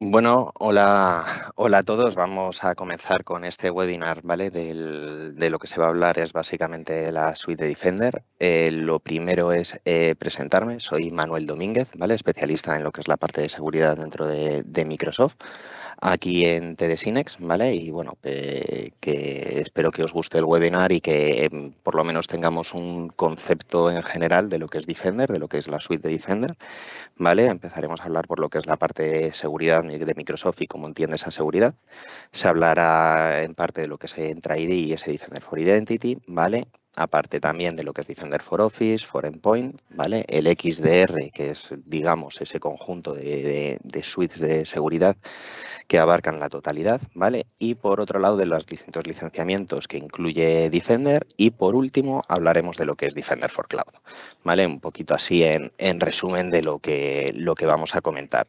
Bueno, hola a todos. Vamos a comenzar con este webinar, ¿vale? De lo que se va a hablar es básicamente la suite de Defender. Lo primero es presentarme. Soy Manuel Domínguez, ¿vale? Especialista en lo que es la parte de seguridad dentro de Microsoft, aquí en TD Synex, ¿vale? Y bueno, que espero que os guste el webinar y que por lo menos tengamos un concepto en general de lo que es Defender, de lo que es la suite de Defender. ¿Vale? Empezaremos a hablar por lo que es la parte de seguridad de Microsoft y cómo entiende esa seguridad. Se hablará en parte de lo que es Entra ID y ese Defender for Identity, ¿vale? Aparte también de lo que es Defender for Office, for Endpoint, ¿vale? El XDR, que es, digamos, ese conjunto de suites de seguridad que abarcan la totalidad, ¿vale? Y por otro lado, de los distintos licenciamientos que incluye Defender. Y por último, hablaremos de lo que es Defender for Cloud, ¿vale? Un poquito así en resumen de lo que vamos a comentar.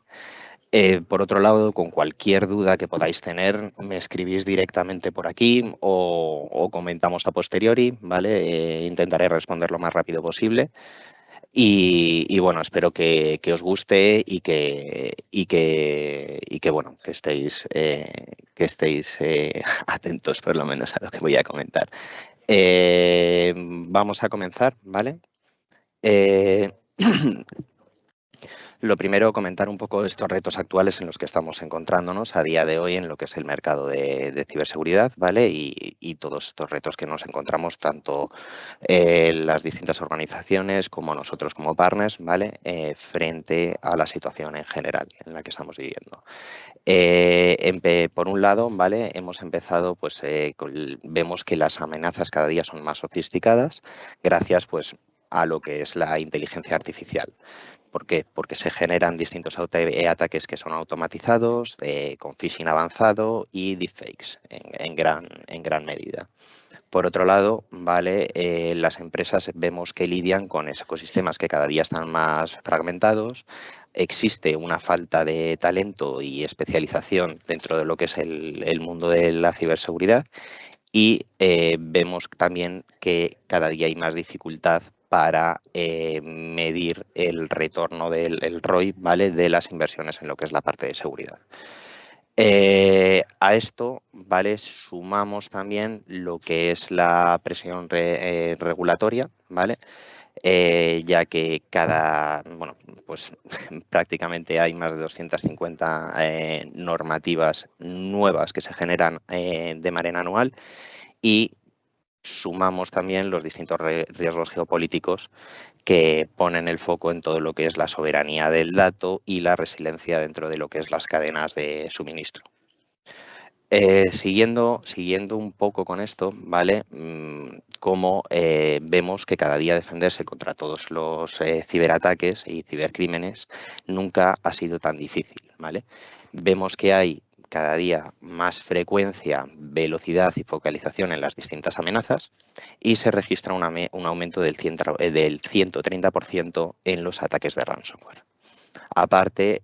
Por otro lado, con cualquier duda que podáis tener, me escribís directamente por aquí o comentamos a posteriori, ¿vale? Intentaré responder lo más rápido posible. Y bueno, espero que os guste y que bueno, que estéis atentos por lo menos a lo que voy a comentar. Vamos a comenzar, ¿vale? Eh, Lo primero, comentar un poco estos retos actuales en los que estamos encontrándonos a día de hoy en lo que es el mercado de ciberseguridad, ¿vale? Y todos estos retos que nos encontramos tanto las distintas organizaciones como nosotros como partners, ¿vale? Frente a la situación en general en la que estamos viviendo. Por un lado, ¿vale? Hemos empezado, pues vemos que las amenazas cada día son más sofisticadas gracias, pues, a lo que es la inteligencia artificial. ¿Por qué? Porque se generan distintos ataques que son automatizados, con phishing avanzado y deepfakes en gran medida. Por otro lado, ¿vale? Las empresas vemos que lidian con ecosistemas que cada día están más fragmentados. Existe una falta de talento y especialización dentro de lo que es el mundo de la ciberseguridad y vemos también que cada día hay más dificultad para medir el retorno del ROI, ¿vale? De las inversiones en lo que es la parte de seguridad. A esto, ¿vale? Sumamos también lo que es la presión regulatoria, ¿vale? Ya que bueno, pues prácticamente hay más de 250 normativas nuevas que se generan de manera anual y sumamos también los distintos riesgos geopolíticos que ponen el foco en todo lo que es la soberanía del dato y la resiliencia dentro de lo que es las cadenas de suministro. Siguiendo un poco con esto, ¿vale? Como vemos que cada día defenderse contra todos los ciberataques y cibercrímenes nunca ha sido tan difícil, ¿vale? Vemos que hay cada día más frecuencia, velocidad y focalización en las distintas amenazas y se registra un aumento del 130% en los ataques de ransomware. Aparte,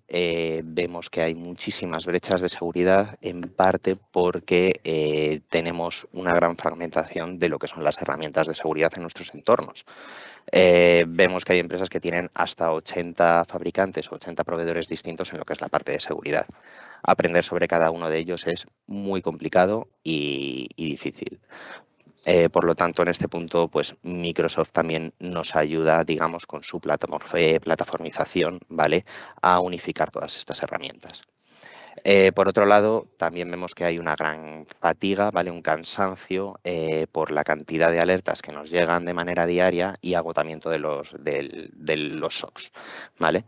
vemos que hay muchísimas brechas de seguridad, en parte porque tenemos una gran fragmentación de lo que son las herramientas de seguridad en nuestros entornos. Vemos que hay empresas que tienen hasta 80 fabricantes o 80 proveedores distintos en lo que es la parte de seguridad. Aprender sobre cada uno de ellos es muy complicado y difícil. Por lo tanto, en este punto, pues Microsoft también nos ayuda, digamos, con su plataformización, ¿vale? A unificar todas estas herramientas. Por otro lado, también vemos que hay una gran fatiga, ¿vale? Un cansancio por la cantidad de alertas que nos llegan de manera diaria y agotamiento de los SOCs, ¿vale?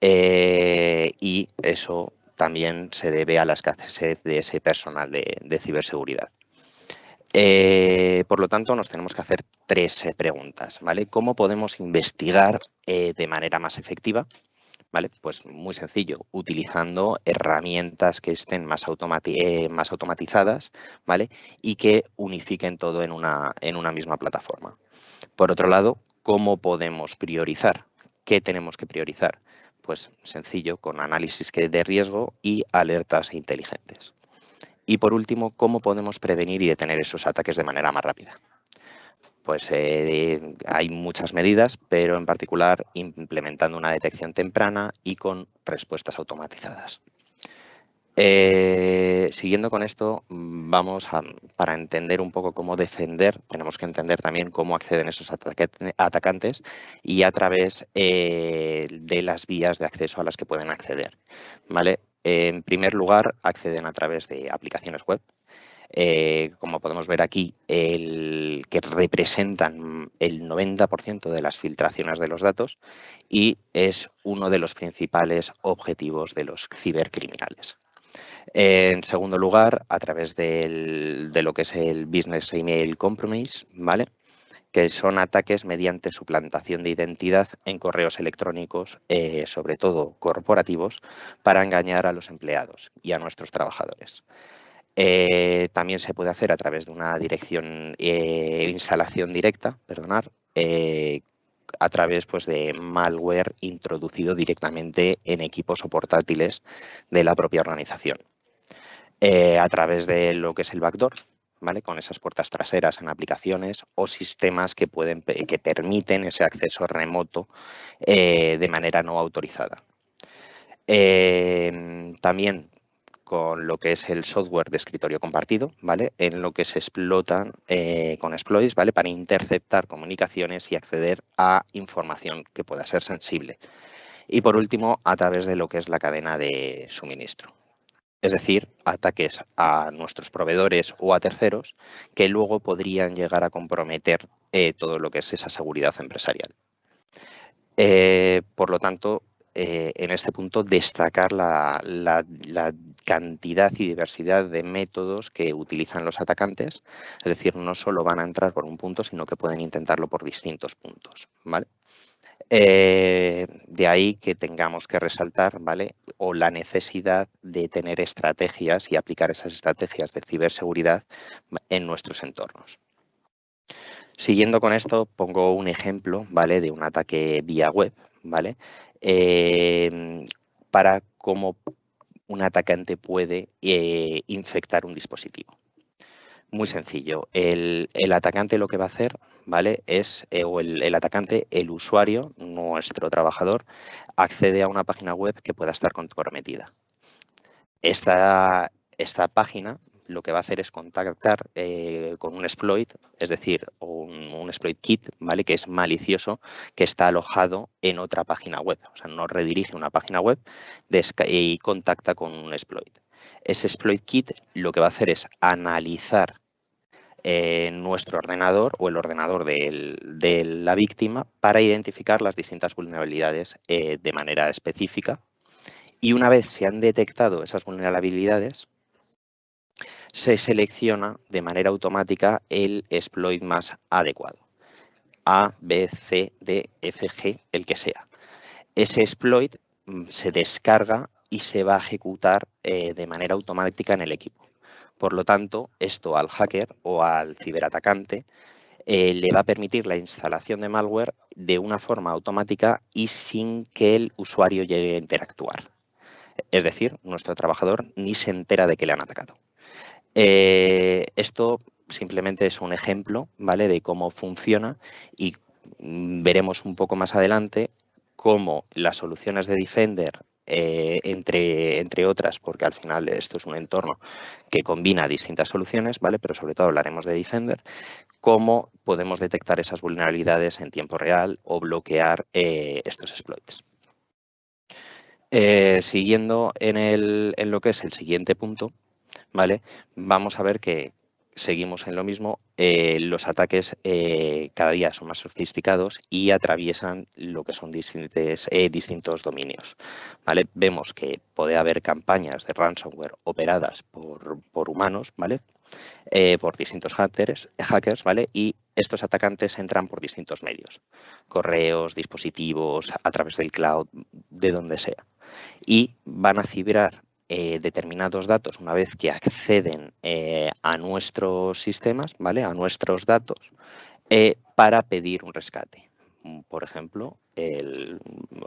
Y eso también se debe a la escasez de ese personal de ciberseguridad. Por lo tanto, nos tenemos que hacer tres preguntas, ¿vale? ¿Cómo podemos investigar de manera más efectiva? ¿Vale? Pues muy sencillo, utilizando herramientas que estén más automatizadas, ¿vale? Y que unifiquen todo en una misma plataforma. Por otro lado, ¿cómo podemos priorizar? ¿Qué tenemos que priorizar? Pues sencillo, con análisis de riesgo y alertas inteligentes. Y por último, ¿cómo podemos prevenir y detener esos ataques de manera más rápida? Pues hay muchas medidas, pero en particular implementando una detección temprana y con respuestas automatizadas. Siguiendo con esto, para entender un poco cómo defender, tenemos que entender también cómo acceden esos atacantes y a través de las vías de acceso a las que pueden acceder, ¿vale? En primer lugar, acceden a través de aplicaciones web. Como podemos ver aquí, que representan el 90% de las filtraciones de los datos y es uno de los principales objetivos de los cibercriminales. En segundo lugar, a través de lo que es el Business Email Compromise, ¿vale? Que son ataques mediante suplantación de identidad en correos electrónicos, sobre todo corporativos, para engañar a los empleados y a nuestros trabajadores. También se puede hacer a través de una instalación directa, a través pues, de malware introducido directamente en equipos o portátiles de la propia organización. A través de lo que es el backdoor, ¿vale? Con esas puertas traseras en aplicaciones o sistemas que permiten ese acceso remoto de manera no autorizada. También con lo que es el software de escritorio compartido, ¿vale? En lo que se explotan con exploits, ¿vale? Para interceptar comunicaciones y acceder a información que pueda ser sensible. Y por último, a través de lo que es la cadena de suministro. Es decir, ataques a nuestros proveedores o a terceros que luego podrían llegar a comprometer todo lo que es esa seguridad empresarial. Por lo tanto, en este punto, destacar la cantidad y diversidad de métodos que utilizan los atacantes. Es decir, no solo van a entrar por un punto, sino que pueden intentarlo por distintos puntos, ¿vale? De ahí que tengamos que resaltar, ¿vale? O la necesidad de tener estrategias y aplicar esas estrategias de ciberseguridad en nuestros entornos. Siguiendo con esto, pongo un ejemplo, ¿vale? De un ataque vía web, ¿vale? Para cómo un atacante puede infectar un dispositivo. Muy sencillo. El atacante lo que va a hacer, ¿vale? Es, o el atacante, el usuario, nuestro trabajador, accede a una página web que pueda estar comprometida. Esta página lo que va a hacer es contactar con un exploit, es decir, un exploit kit, ¿vale? Que es malicioso, que está alojado en otra página web. O sea, nos redirige a una página web y contacta con un exploit. Ese exploit kit lo que va a hacer es analizar nuestro ordenador o el ordenador de la víctima para identificar las distintas vulnerabilidades de manera específica. Y una vez se han detectado esas vulnerabilidades, se selecciona de manera automática el exploit más adecuado. A, B, C, D, F, G, el que sea. Ese exploit se descarga y se va a ejecutar de manera automática en el equipo. Por lo tanto, esto al hacker o al ciberatacante le va a permitir la instalación de malware de una forma automática y sin que el usuario llegue a interactuar. Es decir, nuestro trabajador ni se entera de que le han atacado. Esto simplemente es un ejemplo, ¿vale? De cómo funciona y veremos un poco más adelante cómo las soluciones de Defender, entre otras, porque al final esto es un entorno que combina distintas soluciones, ¿vale? Pero sobre todo hablaremos de Defender, cómo podemos detectar esas vulnerabilidades en tiempo real o bloquear estos exploits. Siguiendo en lo que es el siguiente punto, ¿vale? Vamos a ver que seguimos en lo mismo. Los ataques cada día son más sofisticados y atraviesan lo que son distintos dominios, ¿vale? Vemos que puede haber campañas de ransomware operadas por humanos, ¿vale? Por distintos hackers, ¿vale? Y estos atacantes entran por distintos medios, correos, dispositivos, a través del cloud, de donde sea. Y van a cifrar determinados datos una vez que acceden a nuestros sistemas, ¿vale? A nuestros datos, para pedir un rescate. Por ejemplo,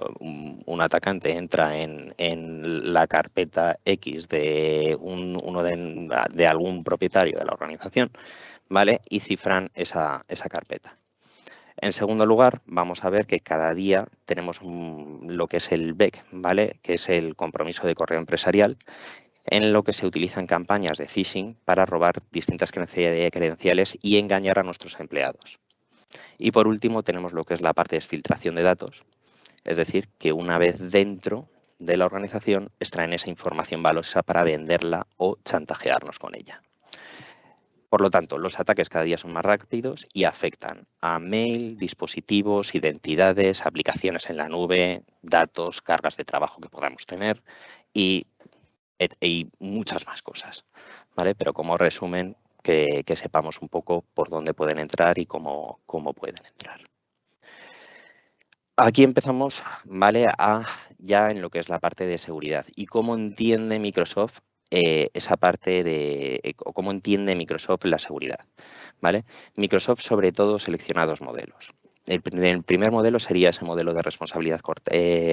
un atacante entra en la carpeta X de de algún propietario de la organización, ¿vale? Y cifran esa carpeta. En segundo lugar, vamos a ver que cada día tenemos lo que es el BEC, ¿vale? Que es el compromiso de correo empresarial, en lo que se utilizan campañas de phishing para robar distintas credenciales y engañar a nuestros empleados. Y por último tenemos lo que es la parte de filtración de datos, es decir, que una vez dentro de la organización extraen esa información valiosa para venderla o chantajearnos con ella. Por lo tanto, los ataques cada día son más rápidos y afectan a mail, dispositivos, identidades, aplicaciones en la nube, datos, cargas de trabajo que podamos tener y muchas más cosas, ¿vale? Pero como resumen, que sepamos un poco por dónde pueden entrar y cómo pueden entrar. Aquí empezamos, ¿vale? Ya en lo que es la parte de seguridad y cómo entiende Microsoft esa parte o cómo entiende Microsoft la seguridad, ¿vale? Microsoft sobre todo selecciona dos modelos. El primer modelo sería ese modelo de responsabilidad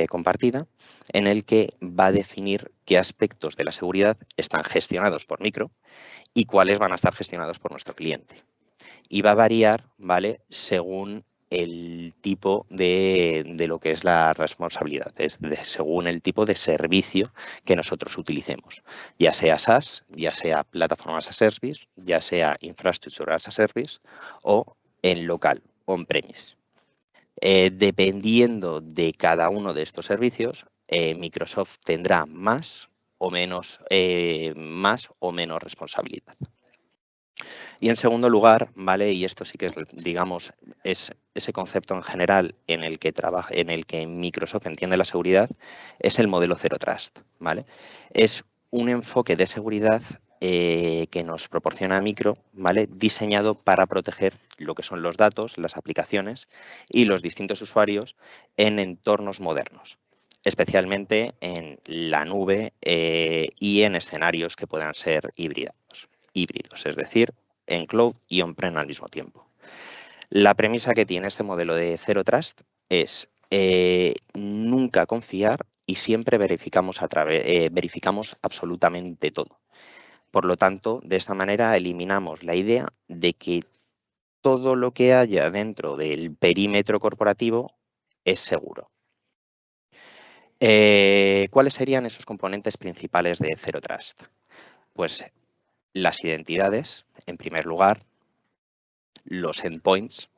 compartida, en el que va a definir qué aspectos de la seguridad están gestionados por Micro y cuáles van a estar gestionados por nuestro cliente. Y va a variar, ¿vale?, según el tipo de lo que es la responsabilidad, según el tipo de servicio que nosotros utilicemos, ya sea SaaS, ya sea plataforma as a service, ya sea infrastructure as a service o en local, on-premise. Dependiendo de cada uno de estos servicios, Microsoft tendrá más o menos responsabilidad. Y en segundo lugar, ¿vale? Y esto sí que es, digamos, es ese concepto en general en el que Microsoft entiende la seguridad, es el modelo Zero Trust, ¿vale? Es un enfoque de seguridad que nos proporciona Micro, ¿vale?, diseñado para proteger lo que son los datos, las aplicaciones y los distintos usuarios en entornos modernos, especialmente en la nube y en escenarios que puedan ser híbridos, es decir, en cloud y on-prem al mismo tiempo. La premisa que tiene este modelo de Zero Trust es nunca confiar y siempre verificamos absolutamente todo. Por lo tanto, de esta manera eliminamos la idea de que todo lo que haya dentro del perímetro corporativo es seguro. ¿Cuáles serían esos componentes principales de Zero Trust? Pues las identidades, en primer lugar, los endpoints,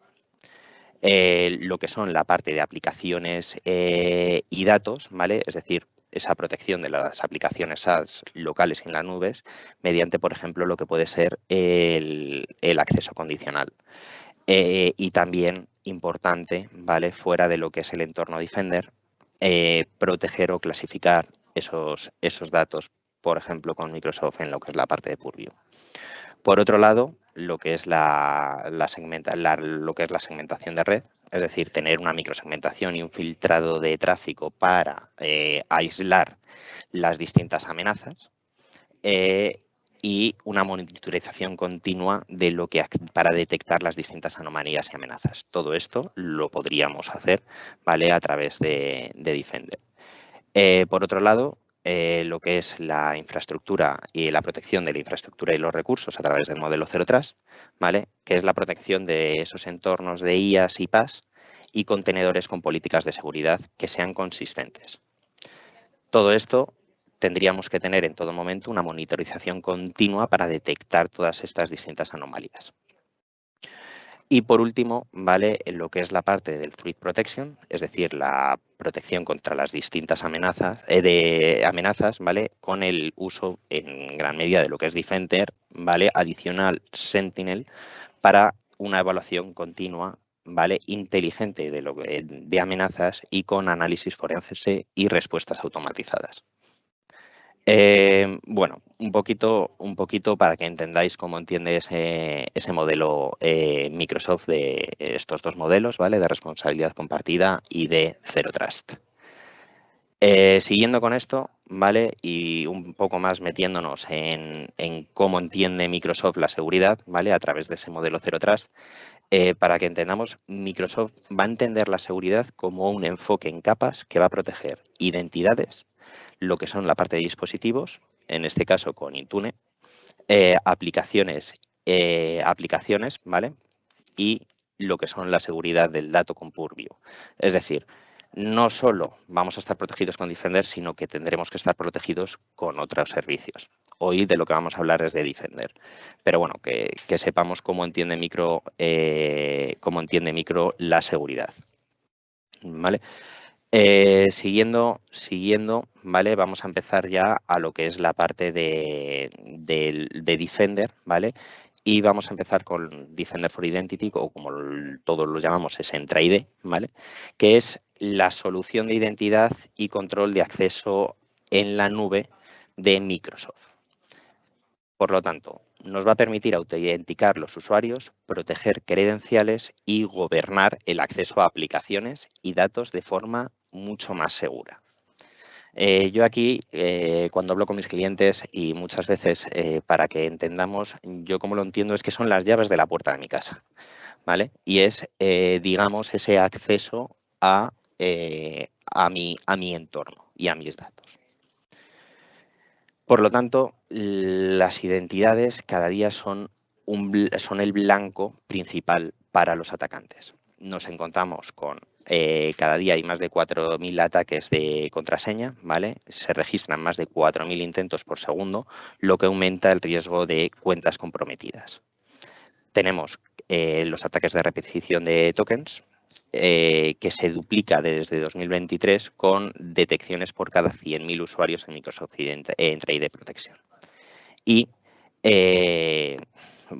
lo que son la parte de aplicaciones y datos, ¿vale? Es decir, esa protección de las aplicaciones SaaS locales en las nubes mediante, por ejemplo, lo que puede ser el acceso condicional. Y también importante, ¿vale?, fuera de lo que es el entorno Defender, proteger o clasificar esos datos, por ejemplo, con Microsoft en lo que es la parte de Purview. Por otro lado, lo que es la segmentación de red, es decir, tener una microsegmentación y un filtrado de tráfico para aislar las distintas amenazas y una monitorización continua de para detectar las distintas anomalías y amenazas. Todo esto lo podríamos hacer, ¿vale?, a través de Defender. Por otro lado, lo que es la infraestructura y la protección de la infraestructura y los recursos a través del modelo Zero Trust, ¿vale?, que es la protección de esos entornos de IaaS y PaaS y contenedores con políticas de seguridad que sean consistentes. Todo esto tendríamos que tener en todo momento una monitorización continua para detectar todas estas distintas anomalías. Y por último, ¿vale?, en lo que es la parte del Threat Protection, es decir, la protección contra las distintas amenazas, ¿vale?, con el uso en gran medida de lo que es Defender, ¿vale?, adicional Sentinel, para una evaluación continua, ¿vale?, inteligente de amenazas y con análisis forense y respuestas automatizadas. Bueno, un poquito para que entendáis cómo entiende ese modelo Microsoft de estos dos modelos, ¿vale?, de responsabilidad compartida y de Zero Trust. Siguiendo con esto, ¿vale?, y un poco más metiéndonos en cómo entiende Microsoft la seguridad, ¿vale?, a través de ese modelo Zero Trust, para que entendamos, Microsoft va a entender la seguridad como un enfoque en capas que va a proteger identidades, lo que son la parte de dispositivos, en este caso con Intune, aplicaciones, ¿vale?, y lo que son la seguridad del dato con Purview. Es decir, no solo vamos a estar protegidos con Defender, sino que tendremos que estar protegidos con otros servicios. Hoy de lo que vamos a hablar es de Defender. Pero bueno, que sepamos cómo entiende Micro la seguridad. ¿Vale? Siguiendo, ¿vale? Vamos a empezar ya a lo que es la parte de Defender, ¿vale? Y vamos a empezar con Defender for Identity, o como todos lo llamamos, es Entra ID, ¿vale? Que es la solución de identidad y control de acceso en la nube de Microsoft. Por lo tanto, nos va a permitir autenticar los usuarios, proteger credenciales y gobernar el acceso a aplicaciones y datos de forma mucho más segura. Yo aquí, cuando hablo con mis clientes y muchas veces para que entendamos, yo como lo entiendo es que son las llaves de la puerta de mi casa, ¿vale? Y es, digamos, ese acceso a mi entorno y a mis datos. Por lo tanto, las identidades cada día son el blanco principal para los atacantes. Nos encontramos con cada día hay más de 4.000 ataques de contraseña, ¿vale? Se registran más de 4.000 intentos por segundo, lo que aumenta el riesgo de cuentas comprometidas. Tenemos los ataques de repetición de tokens, que se duplica desde 2023 con detecciones por cada 100.000 usuarios en Microsoft Entra ID Protection. Y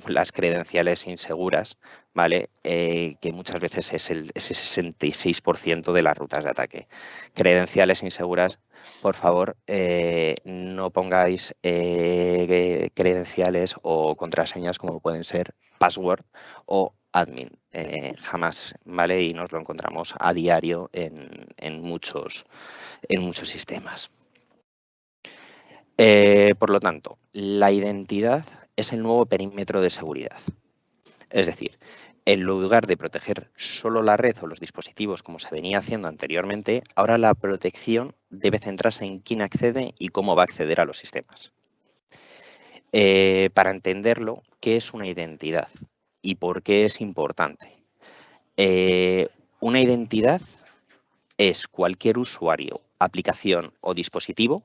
las credenciales inseguras, ¿vale? Que muchas veces es ese 66% de las rutas de ataque. Credenciales inseguras, por favor, no pongáis credenciales o contraseñas como pueden ser password o admin. Jamás, ¿vale? Y nos lo encontramos a diario en muchos sistemas. Por lo tanto, la identidad es el nuevo perímetro de seguridad. Es decir, en lugar de proteger solo la red o los dispositivos como se venía haciendo anteriormente, ahora la protección debe centrarse en quién accede y cómo va a acceder a los sistemas. Para entenderlo, ¿qué es una identidad y por qué es importante? Una identidad es cualquier usuario, aplicación o dispositivo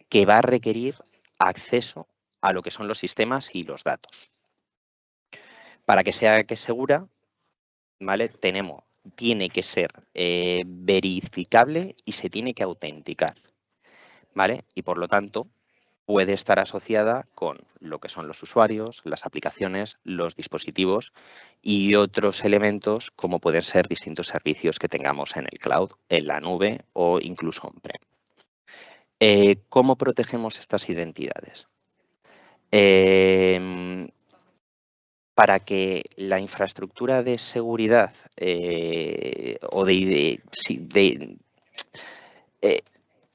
que va a requerir acceso a lo que son los sistemas y los datos. Para que sea segura, ¿vale? Tiene que ser verificable y se tiene que autenticar, ¿vale? Y por lo tanto, puede estar asociada con lo que son los usuarios, las aplicaciones, los dispositivos y otros elementos como pueden ser distintos servicios que tengamos en el cloud, en la nube o incluso on-prem. ¿Cómo protegemos estas identidades? Para que la infraestructura de seguridad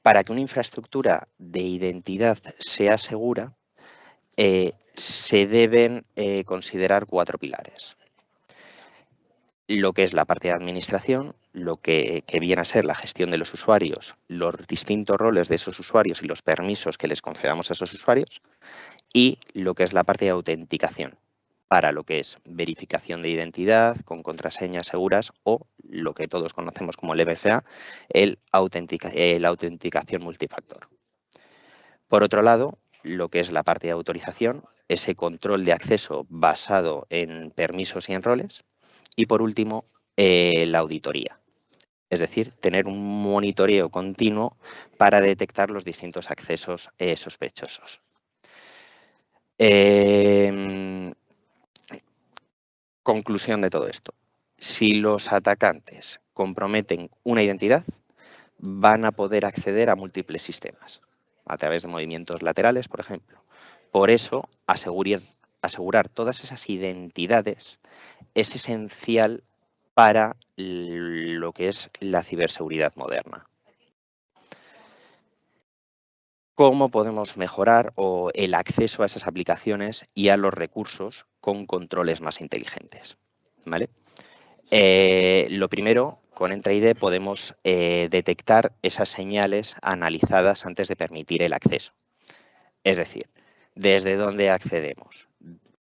para que una infraestructura de identidad sea segura, se deben considerar 4 pilares. Lo que es la parte de administración, lo que viene a ser la gestión de los usuarios, los distintos roles de esos usuarios y los permisos que les concedamos a esos usuarios, y lo que es la parte de autenticación, para lo que es verificación de identidad con contraseñas seguras o lo que todos conocemos como el MFA, la autenticación multifactor. Por otro lado, lo que es la parte de autorización, ese control de acceso basado en permisos y en roles. Y por último, la auditoría. Es decir, tener un monitoreo continuo para detectar los distintos accesos sospechosos. Conclusión de todo esto. Si los atacantes comprometen una identidad, van a poder acceder a múltiples sistemas a través de movimientos laterales, por ejemplo. Por eso, asegurar todas esas identidades es esencial para lo que es la ciberseguridad moderna. ¿Cómo podemos mejorar el acceso a esas aplicaciones y a los recursos con controles más inteligentes? ¿Vale? Lo primero, con Entra ID podemos detectar esas señales analizadas antes de permitir el acceso. Es decir, ¿desde dónde accedemos?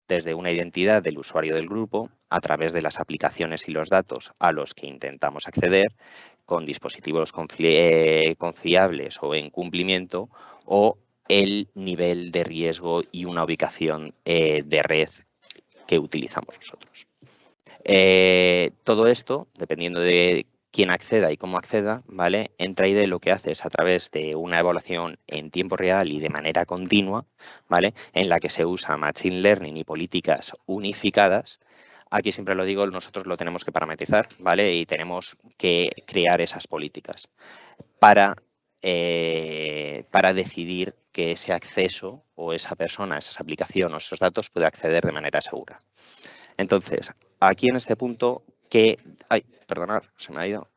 desde una identidad del usuario del grupo a través de las aplicaciones y los datos a los que intentamos acceder con dispositivos confiables o en cumplimiento, o el nivel de riesgo y una ubicación de red que utilizamos nosotros. Todo esto, dependiendo de quién acceda y cómo acceda, ¿vale? Entraide lo que hace es, a través de una evaluación en tiempo real y de manera continua, ¿vale?, en la que se usa Machine Learning y políticas unificadas. Aquí siempre lo digo, nosotros lo tenemos que parametrizar, ¿vale?, y tenemos que crear esas políticas para decidir que ese acceso o esa persona, esa aplicación o esos datos puede acceder de manera segura. Entonces, aquí en este punto, perdonad, se me ha ido.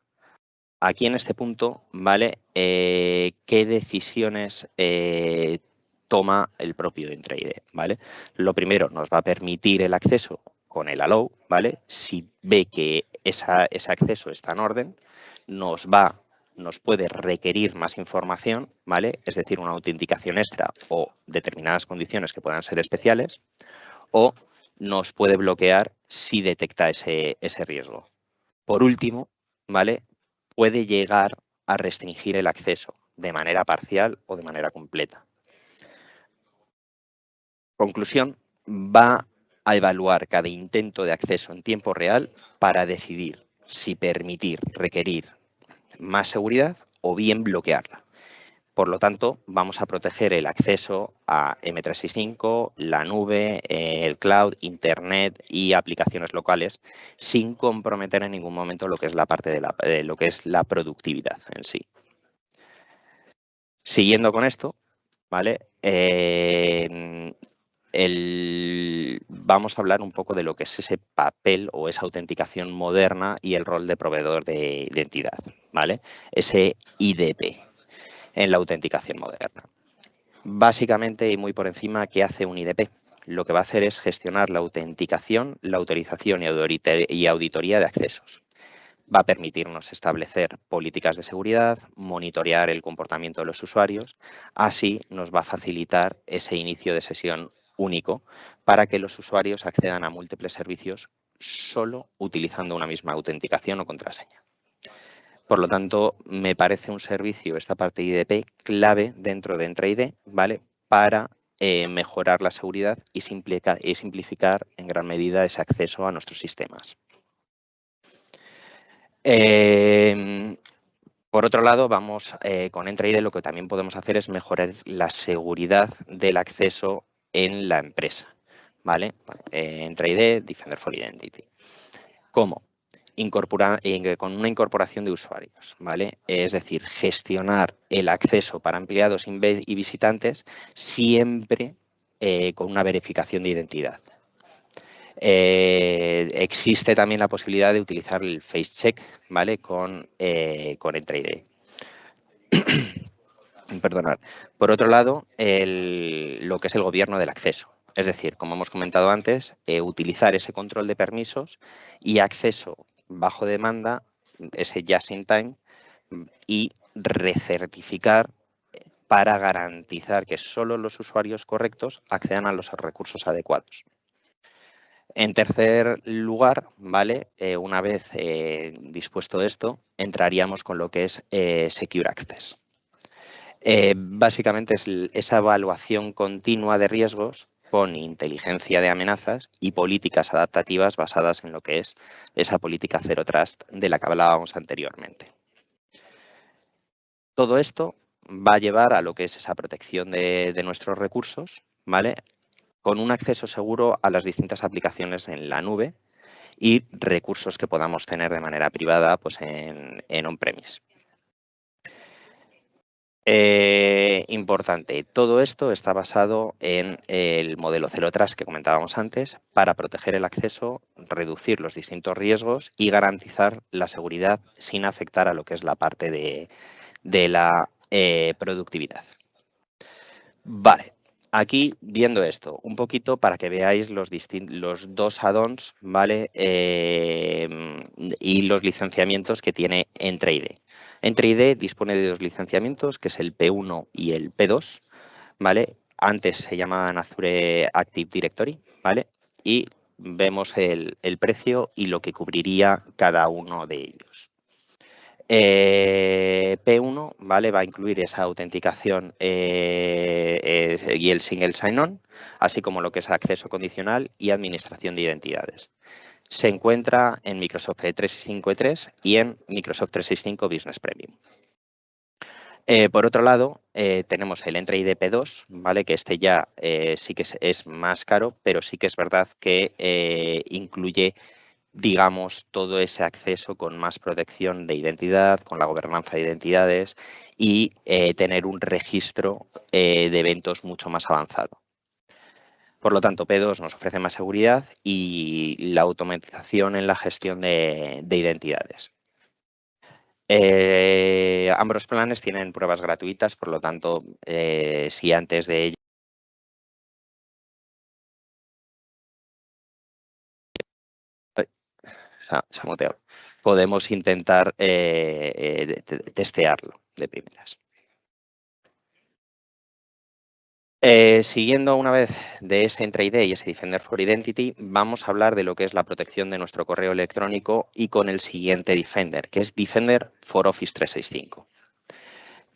Aquí en este punto, ¿vale?, ¿qué decisiones toma el propio Entraide? ¿Vale? Lo primero, nos va a permitir el acceso con el allow, ¿vale? Si ve que ese acceso está en orden, nos puede requerir más información, ¿vale?, es decir, una autenticación extra o determinadas condiciones que puedan ser especiales, o nos puede bloquear si detecta ese riesgo. Por último, ¿vale?, puede llegar a restringir el acceso de manera parcial o de manera completa. Conclusión, va a evaluar cada intento de acceso en tiempo real para decidir si permitir, requerir más seguridad o bien bloquearla. Por lo tanto, vamos a proteger el acceso a M365, la nube, el cloud, internet y aplicaciones locales, sin comprometer en ningún momento lo que es la parte de lo que es la productividad en sí. Siguiendo con esto, ¿vale?, vamos a hablar un poco de lo que es ese papel o esa autenticación moderna y el rol de proveedor de identidad, ¿vale?, ese IDP en la autenticación moderna. Básicamente, y muy por encima, ¿qué hace un IDP? Lo que va a hacer es gestionar la autenticación, la autorización y auditoría de accesos. Va a permitirnos establecer políticas de seguridad, monitorear el comportamiento de los usuarios. Así nos va a facilitar ese inicio de sesión único para que los usuarios accedan a múltiples servicios solo utilizando una misma autenticación o contraseña. Por lo tanto, me parece un servicio, esta parte de IDP, clave dentro de Entraide, ¿vale?, para mejorar la seguridad y simplificar en gran medida ese acceso a nuestros sistemas. Por otro lado, con Entraide lo que también podemos hacer es mejorar la seguridad del acceso en la empresa, ¿vale? Entraide, Defender for Identity. ¿Cómo? Con una incorporación de usuarios, ¿vale? Es decir, gestionar el acceso para empleados y visitantes siempre con una verificación de identidad. Existe también la posibilidad de utilizar el face check, ¿vale?, con Entraide. Perdonad. Por otro lado, lo que es el gobierno del acceso. Es decir, como hemos comentado antes, utilizar ese control de permisos y acceso bajo demanda, ese just in time, y recertificar para garantizar que solo los usuarios correctos accedan a los recursos adecuados. En tercer lugar, ¿vale?, una vez dispuesto esto, entraríamos con lo que es Secure Access. Básicamente es esa evaluación continua de riesgos con inteligencia de amenazas y políticas adaptativas basadas en lo que es esa política Zero Trust de la que hablábamos anteriormente. Todo esto va a llevar a lo que es esa protección de nuestros recursos, ¿vale?, con un acceso seguro a las distintas aplicaciones en la nube y recursos que podamos tener de manera privada, pues en on-premise. Importante, todo esto está basado en el modelo Zero Trust que comentábamos antes para proteger el acceso, reducir los distintos riesgos y garantizar la seguridad sin afectar a lo que es la parte de la productividad. Vale, aquí viendo esto un poquito para que veáis los dos add-ons, ¿vale?, y los licenciamientos que tiene Entraide. Entraide dispone de dos licenciamientos, que es el P1 y el P2, ¿vale? Antes se llamaban Azure Active Directory, ¿vale? y vemos el precio y lo que cubriría cada uno de ellos. P1, ¿vale? Va a incluir esa autenticación y el single sign-on, así como lo que es acceso condicional y administración de identidades. Se encuentra en Microsoft 365 E3 y en Microsoft 365 Business Premium. Por otro lado, tenemos el Entra ID P2, ¿vale? Que este ya sí que es más caro, pero sí que es verdad que incluye, digamos, todo ese acceso con más protección de identidad, con la gobernanza de identidades y tener un registro de eventos mucho más avanzado. Por lo tanto, P2 nos ofrece más seguridad y la automatización en la gestión de identidades. Ambos planes tienen pruebas gratuitas, por lo tanto, si antes de ello se ha muteado, podemos intentar testearlo de primeras. Siguiendo una vez de ese Entra ID y ese Defender for Identity, vamos a hablar de lo que es la protección de nuestro correo electrónico y con el siguiente Defender, que es Defender for Office 365.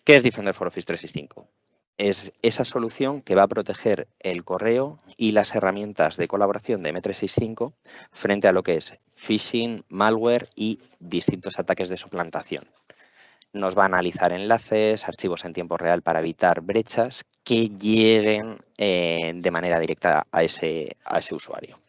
¿Qué es Defender for Office 365? Es esa solución que va a proteger el correo y las herramientas de colaboración de M365 frente a lo que es phishing, malware y distintos ataques de suplantación. Nos va a analizar enlaces, archivos en tiempo real para evitar brechas que lleguen de manera directa a ese usuario.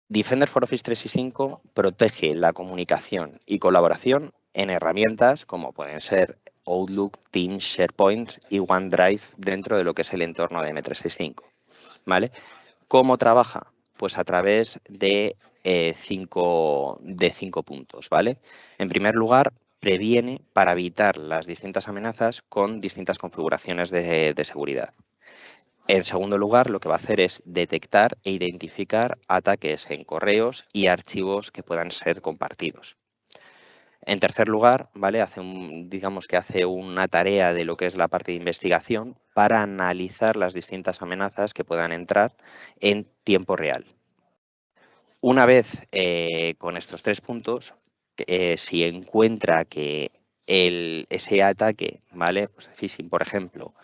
Defender for Office 365 protege la comunicación y colaboración en herramientas como pueden ser Outlook, Teams, SharePoint y OneDrive dentro de lo que es el entorno de M365. ¿Vale? ¿Cómo trabaja? Pues a través de cinco puntos, ¿vale? En primer lugar, previene para evitar las distintas amenazas con distintas configuraciones de seguridad. En segundo lugar, lo que va a hacer es detectar e identificar ataques en correos y archivos que puedan ser compartidos. En tercer lugar, ¿vale? Digamos que hace una tarea de lo que es la parte de investigación para analizar las distintas amenazas que puedan entrar en tiempo real. Una vez con estos 3 puntos, si encuentra que ese ataque, ¿vale? Pues de phishing, por ejemplo,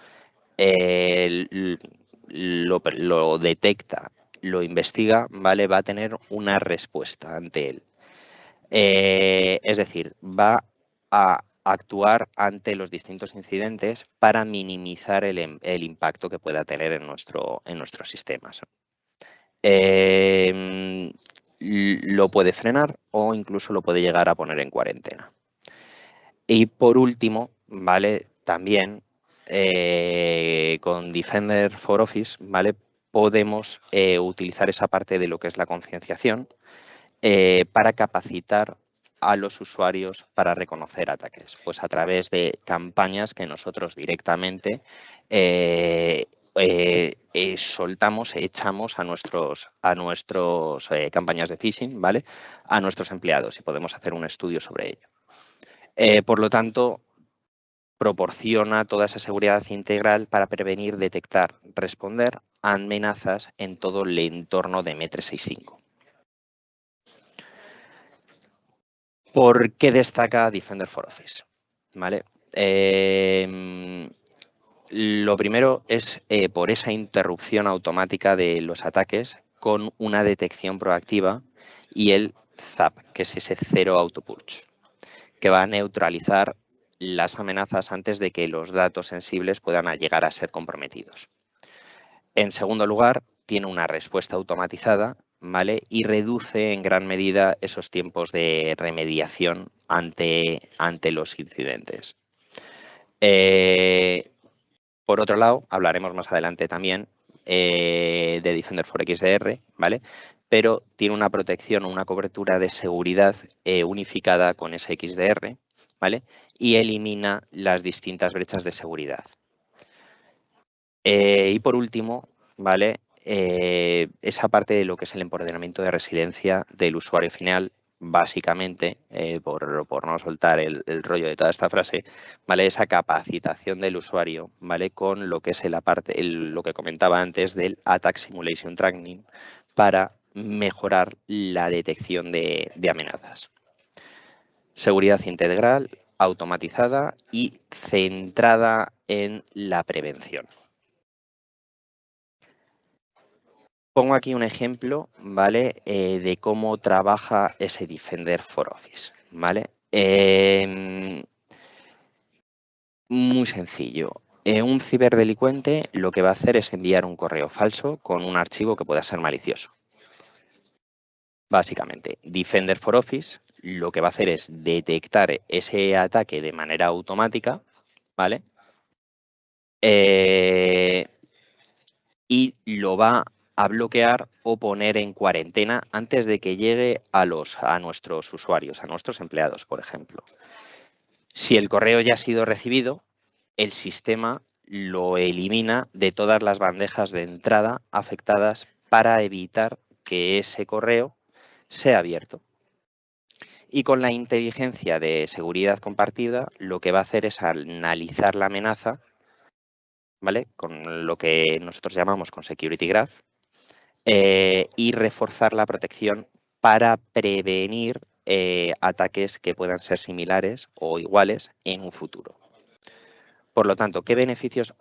lo detecta, lo investiga, ¿vale? Va a tener una respuesta ante él. Es decir, va a actuar ante los distintos incidentes para minimizar el impacto que pueda tener en nuestros sistemas. Lo puede frenar o incluso lo puede llegar a poner en cuarentena. Y por último, ¿vale? También con Defender for Office, ¿vale? Podemos utilizar esa parte de lo que es la concienciación para capacitar a los usuarios para reconocer ataques, pues a través de campañas que nosotros directamente soltamos, echamos a nuestros campañas de phishing, ¿vale? A nuestros empleados y podemos hacer un estudio sobre ello. Por lo tanto, proporciona toda esa seguridad integral para prevenir, detectar, responder a amenazas en todo el entorno de M365. ¿Por qué destaca Defender for Office? ¿Vale? Lo primero es por esa interrupción automática de los ataques con una detección proactiva y el ZAP, que es ese Zero Auto Purge, que va a neutralizar las amenazas antes de que los datos sensibles puedan llegar a ser comprometidos. En segundo lugar, tiene una respuesta automatizada, ¿vale? Y reduce en gran medida esos tiempos de remediación ante los incidentes. Por otro lado, hablaremos más adelante también de Defender for XDR, ¿vale? Pero tiene una protección o una cobertura de seguridad unificada con ese XDR, ¿vale? Y elimina las distintas brechas de seguridad. Y por último, ¿vale? Esa parte de lo que es el empoderamiento de resiliencia del usuario final básicamente, por no soltar el rollo de toda esta frase, ¿vale? Esa capacitación del usuario, ¿vale? Con lo que es lo que comentaba antes del Attack Simulation Training para mejorar la detección de amenazas. Seguridad integral, automatizada y centrada en la prevención. Pongo aquí un ejemplo, ¿vale? De cómo trabaja ese Defender for Office, ¿vale? Muy sencillo. Un ciberdelincuente lo que va a hacer es enviar un correo falso con un archivo que pueda ser malicioso. Básicamente, Defender for Office lo que va a hacer es detectar ese ataque de manera automática, ¿vale? Y lo va a bloquear o poner en cuarentena antes de que llegue a nuestros usuarios, a nuestros empleados, por ejemplo. Si el correo ya ha sido recibido, el sistema lo elimina de todas las bandejas de entrada afectadas para evitar que ese correo sea abierto. Y con la inteligencia de seguridad compartida, lo que va a hacer es analizar la amenaza, ¿vale? Con lo que nosotros llamamos con Security Graph, y reforzar la protección para prevenir ataques que puedan ser similares o iguales en un futuro. Por lo tanto, ¿qué beneficios,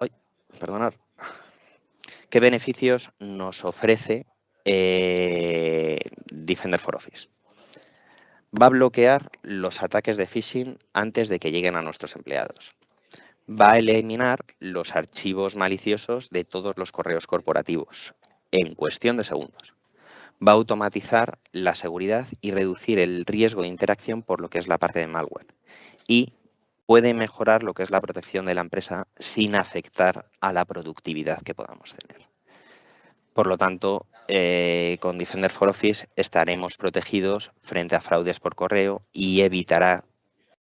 ¿qué beneficios nos ofrece Defender for Office? Va a bloquear los ataques de phishing antes de que lleguen a nuestros empleados. Va a eliminar los archivos maliciosos de todos los correos corporativos en cuestión de segundos. Va a automatizar la seguridad y reducir el riesgo de interacción por lo que es la parte de malware. Y puede mejorar lo que es la protección de la empresa sin afectar a la productividad que podamos tener. Por lo tanto, con Defender for Office estaremos protegidos frente a fraudes por correo y evitará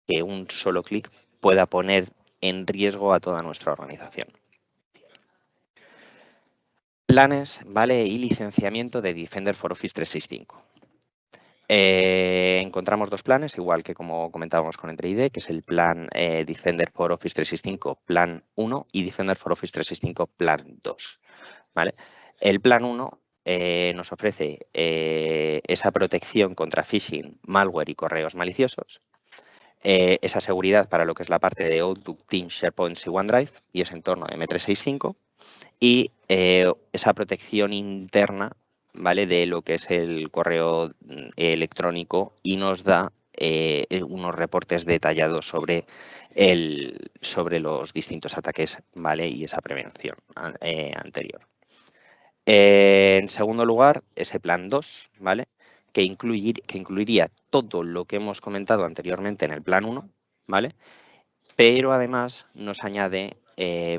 que un solo clic pueda poner en riesgo a toda nuestra organización. Planes, ¿vale? Y licenciamiento de Defender for Office 365. Encontramos dos planes, igual que como comentábamos con EntreID, que es el plan Defender for Office 365 Plan 1 y Defender for Office 365 Plan 2. ¿Vale? El plan 1 nos ofrece esa protección contra phishing, malware y correos maliciosos, esa seguridad para lo que es la parte de Outlook, Teams, SharePoint y OneDrive y ese entorno de M365 y esa protección interna, ¿vale? De lo que es el correo electrónico y nos da unos reportes detallados sobre los distintos ataques, ¿vale? Y esa prevención anterior. En segundo lugar, ese plan 2, ¿vale? Que incluiría todo lo que hemos comentado anteriormente en el plan 1, ¿vale? Pero además nos añade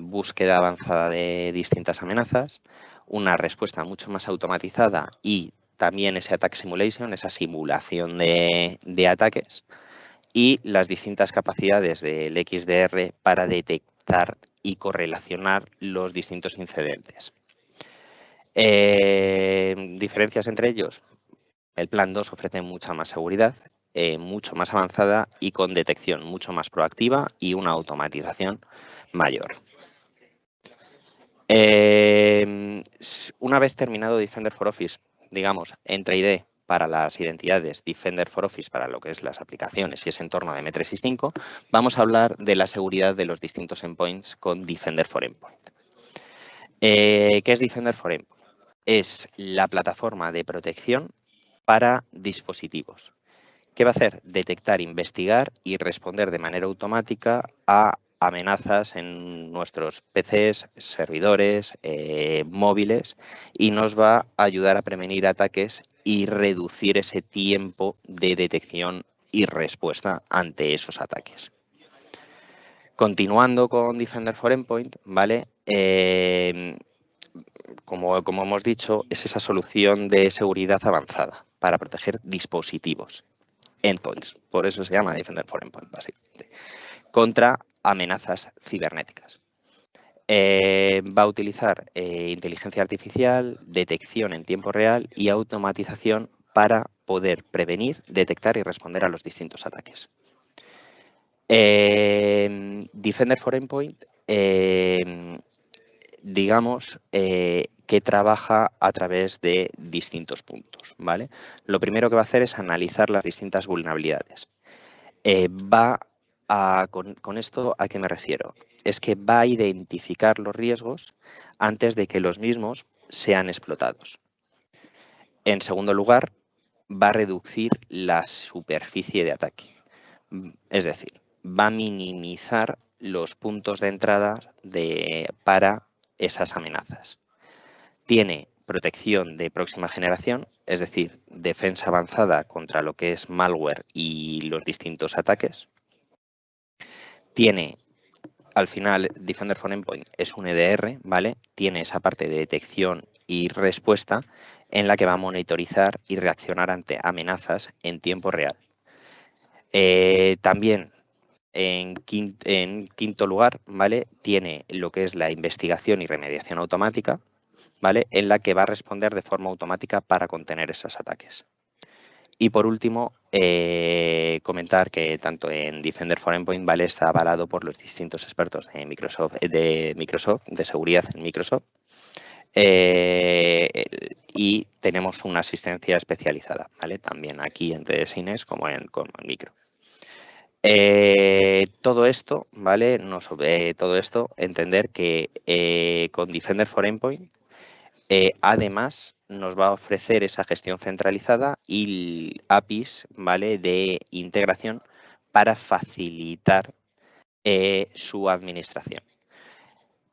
búsqueda avanzada de distintas amenazas, una respuesta mucho más automatizada y también ese attack simulation, esa simulación de ataques y las distintas capacidades del XDR para detectar y correlacionar los distintos incidentes. Diferencias entre ellos. El plan 2 ofrece mucha más seguridad, mucho más avanzada y con detección mucho más proactiva y una automatización mayor. Una vez terminado Defender for Office, digamos, EntreID para las identidades, Defender for Office para lo que es las aplicaciones y ese entorno de M365, vamos a hablar de la seguridad de los distintos endpoints con Defender for Endpoint. ¿Qué es Defender for Endpoint? Es la plataforma de protección para dispositivos. ¿Qué va a hacer? Detectar, investigar y responder de manera automática a amenazas en nuestros PCs, servidores, móviles y nos va a ayudar a prevenir ataques y reducir ese tiempo de detección y respuesta ante esos ataques. Continuando con Defender for Endpoint, ¿vale? Como hemos dicho, es esa solución de seguridad avanzada para proteger dispositivos, endpoints, por eso se llama Defender for Endpoint, básicamente, contra amenazas cibernéticas. Va a utilizar inteligencia artificial, detección en tiempo real y automatización para poder prevenir, detectar y responder a los distintos ataques. Defender for Endpoint, digamos que trabaja a través de distintos puntos, ¿vale? Lo primero que va a hacer es analizar las distintas vulnerabilidades. Con esto, ¿a qué me refiero? Es que va a identificar los riesgos antes de que los mismos sean explotados. En segundo lugar, va a reducir la superficie de ataque. Es decir, va a minimizar los puntos de entrada para esas amenazas. Tiene protección de próxima generación, es decir, defensa avanzada contra lo que es malware y los distintos ataques. Tiene, al final, Defender for Endpoint es un EDR, ¿vale? Tiene esa parte de detección y respuesta en la que va a monitorizar y reaccionar ante amenazas en tiempo real. También, en quinto lugar, ¿vale? Tiene lo que es la investigación y remediación automática, ¿vale? En la que va a responder de forma automática para contener esos ataques. Y por último, comentar que tanto en Defender for Endpoint, ¿vale? Está avalado por los distintos expertos de Microsoft, de seguridad en Microsoft. Y tenemos una asistencia especializada, ¿vale? También aquí en TDSINES como en Micro. Todo esto, ¿vale? Todo esto, entender que con Defender for Endpoint, además, nos va a ofrecer esa gestión centralizada y APIs, ¿vale? De integración para facilitar su administración.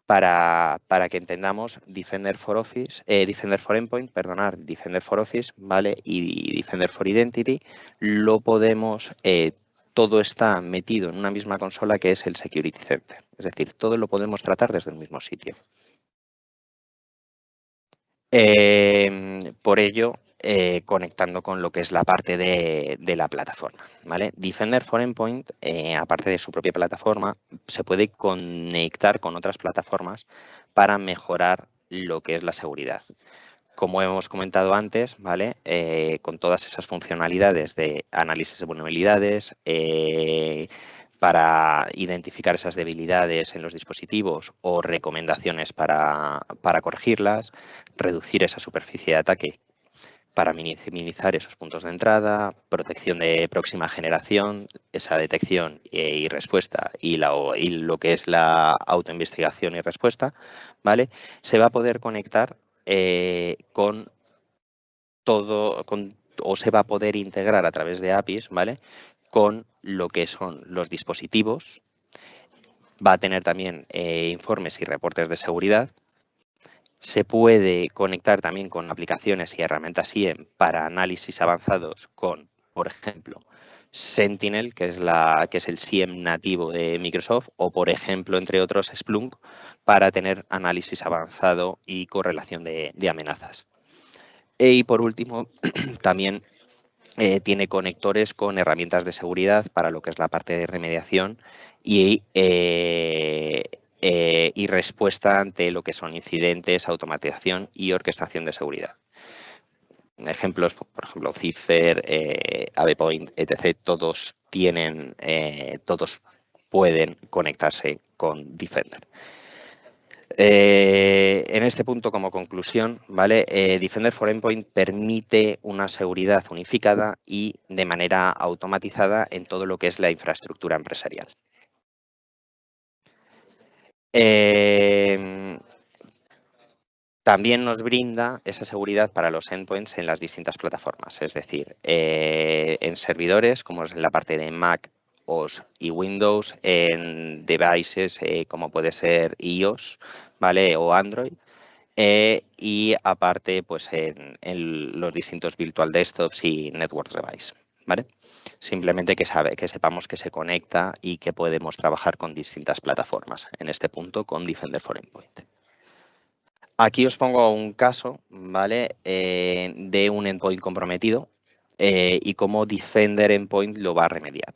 Para que entendamos, Defender for Endpoint, Defender for Office, ¿vale? Y Defender for Identity, lo podemos, todo está metido en una misma consola que es el Security Center. Es decir, todo lo podemos tratar desde el mismo sitio. Por ello, conectando con lo que es la parte de la plataforma, ¿vale? Defender for Endpoint, aparte de su propia plataforma, se puede conectar con otras plataformas para mejorar lo que es la seguridad. Como hemos comentado antes, ¿vale? Con todas esas funcionalidades de análisis de vulnerabilidades, para identificar esas debilidades en los dispositivos o recomendaciones para corregirlas, reducir esa superficie de ataque para minimizar esos puntos de entrada, protección de próxima generación, esa detección y respuesta y lo que es la autoinvestigación y respuesta, ¿vale? Se va a poder conectar con todo, o se va a poder integrar a través de APIs, ¿vale? Con lo que son los dispositivos. Va a tener también informes y reportes de seguridad. Se puede conectar también con aplicaciones y herramientas SIEM para análisis avanzados con, por ejemplo, Sentinel, que es el SIEM nativo de Microsoft, o, por ejemplo, entre otros, Splunk, para tener análisis avanzado y correlación de amenazas. Y, por último, también tiene conectores con herramientas de seguridad para lo que es la parte de remediación y respuesta ante lo que son incidentes, automatización y orquestación de seguridad. Ejemplos, por ejemplo, Cipher, AvePoint, etc. Todos pueden conectarse con Defender. En este punto, como conclusión, ¿vale? Defender for Endpoint permite una seguridad unificada y de manera automatizada en todo lo que es la infraestructura empresarial. También nos brinda esa seguridad para los endpoints en las distintas plataformas, es decir, en servidores, como es en la parte de Mac, OS y Windows, en devices como puede ser iOS, ¿vale? O Android. Y aparte, pues en los distintos virtual desktops y network device, ¿vale? Simplemente que sepamos que se conecta y que podemos trabajar con distintas plataformas, en este punto con Defender for Endpoint. Aquí os pongo un caso, ¿vale? De un endpoint comprometido y cómo Defender Endpoint lo va a remediar.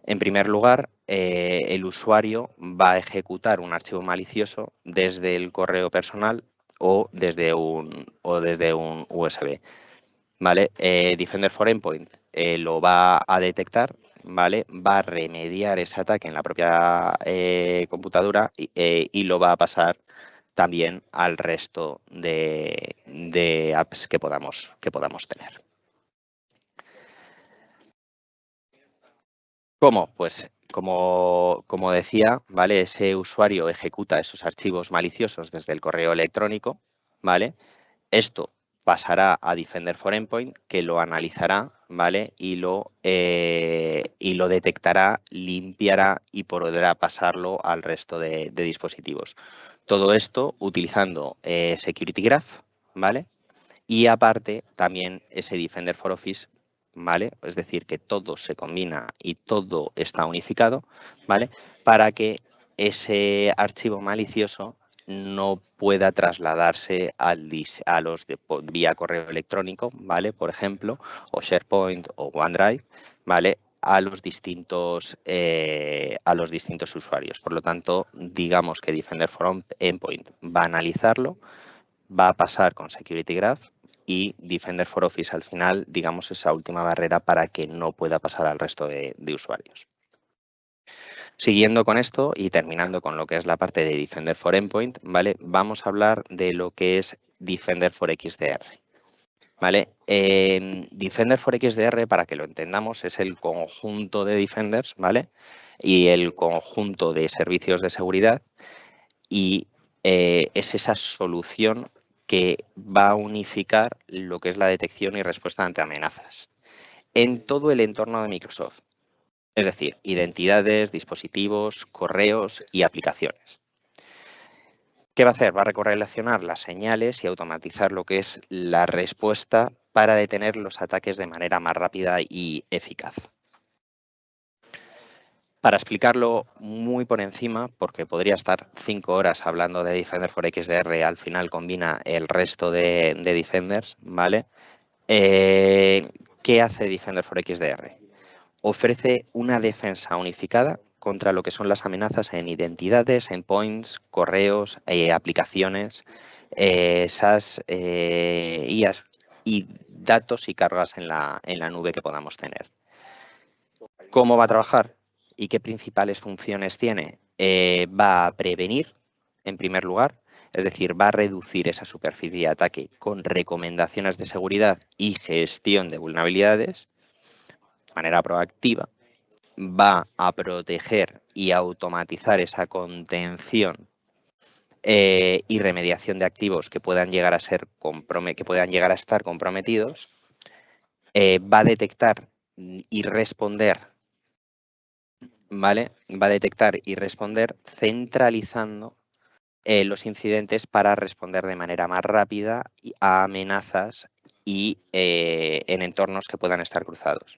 En primer lugar, el usuario va a ejecutar un archivo malicioso desde el correo personal o desde un USB. ¿vale? Defender for Endpoint lo va a detectar, ¿vale? Va a remediar ese ataque en la propia computadora y lo va a pasar también al resto de apps que podamos tener. ¿Cómo? Pues como decía, ¿vale? Ese usuario ejecuta esos archivos maliciosos desde el correo electrónico, ¿vale? Esto pasará a Defender for Endpoint, que lo analizará, ¿vale? Y lo detectará, limpiará y podrá pasarlo al resto de dispositivos. Todo esto utilizando Security Graph, ¿vale? Y aparte, también ese Defender for Office, ¿vale? Es decir, que todo se combina y todo está unificado, ¿vale? Para que ese archivo malicioso no pueda trasladarse vía correo electrónico, ¿vale? Por ejemplo, o SharePoint o OneDrive, ¿vale? A los distintos usuarios. Por lo tanto, digamos que Defender for Endpoint va a analizarlo, va a pasar con Security Graph y Defender for Office al final, digamos, esa última barrera para que no pueda pasar al resto de usuarios. Siguiendo con esto y terminando con lo que es la parte de Defender for Endpoint, ¿vale? Vamos a hablar de lo que es Defender for XDR. ¿Vale? Defender for XDR, para que lo entendamos, es el conjunto de defenders, ¿vale? Y el conjunto de servicios de seguridad y es esa solución que va a unificar lo que es la detección y respuesta ante amenazas en todo el entorno de Microsoft. Es decir, identidades, dispositivos, correos y aplicaciones. ¿Qué va a hacer? Va a correlacionar las señales y automatizar lo que es la respuesta para detener los ataques de manera más rápida y eficaz. Para explicarlo muy por encima, porque podría estar 5 horas hablando de Defender for XDR, al final combina el resto de Defenders, ¿vale? ¿Qué hace Defender for XDR? Ofrece una defensa unificada contra lo que son las amenazas en identidades, endpoints, correos, aplicaciones, SaaS, IaaS y datos y cargas en la nube que podamos tener. ¿Cómo va a trabajar y qué principales funciones tiene? Va a prevenir, en primer lugar, es decir, va a reducir esa superficie de ataque con recomendaciones de seguridad y gestión de vulnerabilidades de manera proactiva. Va a proteger y automatizar esa contención y remediación de activos que puedan llegar a estar comprometidos. Va a detectar y responder, ¿vale? Va a detectar y responder centralizando los incidentes para responder de manera más rápida a amenazas y en entornos que puedan estar cruzados.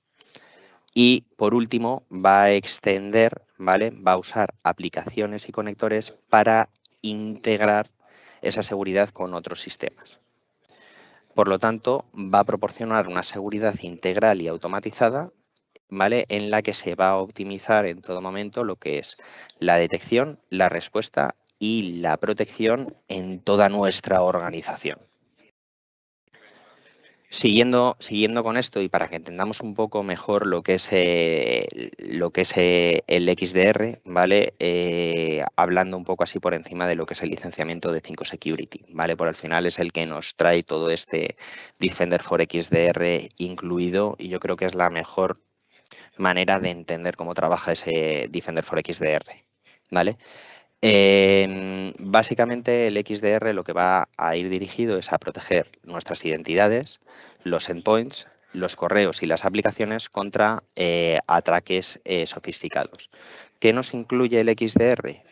Y por último, va a extender, ¿vale? Va a usar aplicaciones y conectores para integrar esa seguridad con otros sistemas. Por lo tanto, va a proporcionar una seguridad integral y automatizada, ¿vale? En la que se va a optimizar en todo momento lo que es la detección, la respuesta y la protección en toda nuestra organización. Siguiendo con esto y para que entendamos un poco mejor lo que es el XDR, ¿vale? Hablando un poco así por encima de lo que es el licenciamiento de 5 Security, ¿vale? Por al final es el que nos trae todo este Defender for XDR incluido y yo creo que es la mejor manera de entender cómo trabaja ese Defender for XDR, ¿vale? Básicamente el XDR lo que va a ir dirigido es a proteger nuestras identidades, los endpoints, los correos y las aplicaciones contra ataques sofisticados. ¿Qué nos incluye el XDR?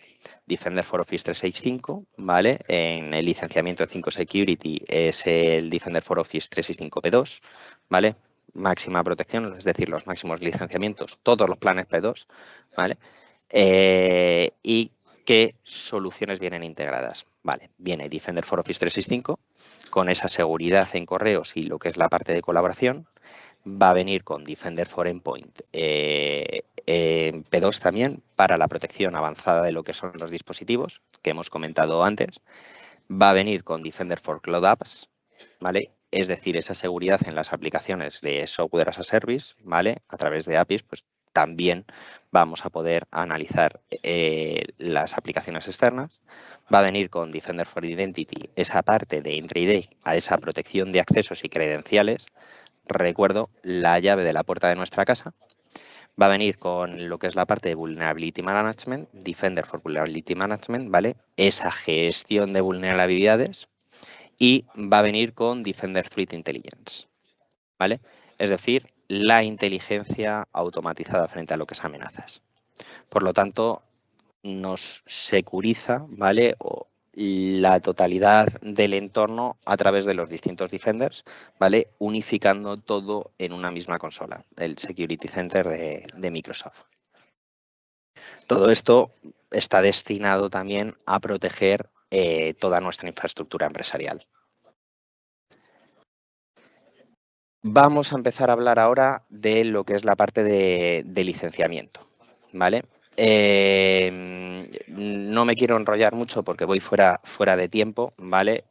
Defender for Office 365, ¿vale? En el licenciamiento de 5 Security es el Defender for Office 365P2, ¿vale? Máxima protección, es decir, los máximos licenciamientos, todos los planes P2, ¿vale? Y ¿qué soluciones vienen integradas? Vale, viene Defender for Office 365 con esa seguridad en correos y lo que es la parte de colaboración. Va a venir con Defender for Endpoint P2 también para la protección avanzada de lo que son los dispositivos que hemos comentado antes. Va a venir con Defender for Cloud Apps, ¿vale? Es decir, esa seguridad en las aplicaciones de software as a service, ¿vale? A través de APIs, pues también vamos a poder analizar las aplicaciones externas. Va a venir con Defender for Identity esa parte de Entry ID, a esa protección de accesos y credenciales. Recuerdo la llave de la puerta de nuestra casa. Va a venir con lo que es la parte de Vulnerability Management, Defender for Vulnerability Management, ¿vale? Esa gestión de vulnerabilidades. Y va a venir con Defender Threat Intelligence, ¿vale? Es decir, la inteligencia automatizada frente a lo que es amenazas. Por lo tanto, nos securiza, ¿vale? La totalidad del entorno a través de los distintos defenders, ¿vale? Unificando todo en una misma consola, el Security Center de Microsoft. Todo esto está destinado también a proteger toda nuestra infraestructura empresarial. Vamos a empezar a hablar ahora de lo que es la parte de licenciamiento, ¿vale? No me quiero enrollar mucho porque voy fuera de tiempo, ¿vale?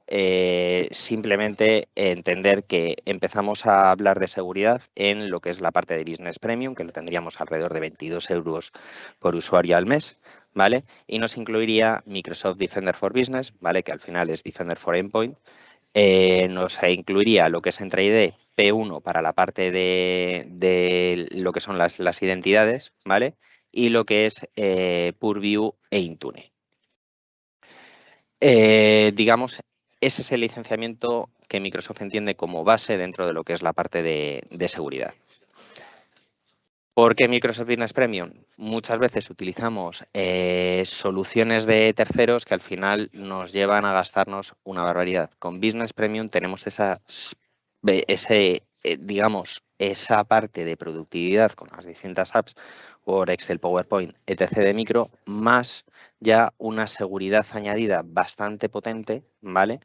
Simplemente entender que empezamos a hablar de seguridad en lo que es la parte de Business Premium, que lo tendríamos alrededor de 22 euros por usuario al mes, ¿vale? Y nos incluiría Microsoft Defender for Business, ¿vale? Que al final es Defender for Endpoint. Nos incluiría lo que es Entra ID P1 para la parte de lo que son las identidades, ¿vale? Y lo que es Purview e Intune. Digamos, ese es el licenciamiento que Microsoft entiende como base dentro de lo que es la parte de seguridad. ¿Por qué Microsoft Business Premium? Muchas veces utilizamos soluciones de terceros que al final nos llevan a gastarnos una barbaridad. Con Business Premium tenemos digamos, esa parte de productividad con las distintas apps, Word, Excel, PowerPoint, etc. de micro, más ya una seguridad añadida bastante potente, ¿vale?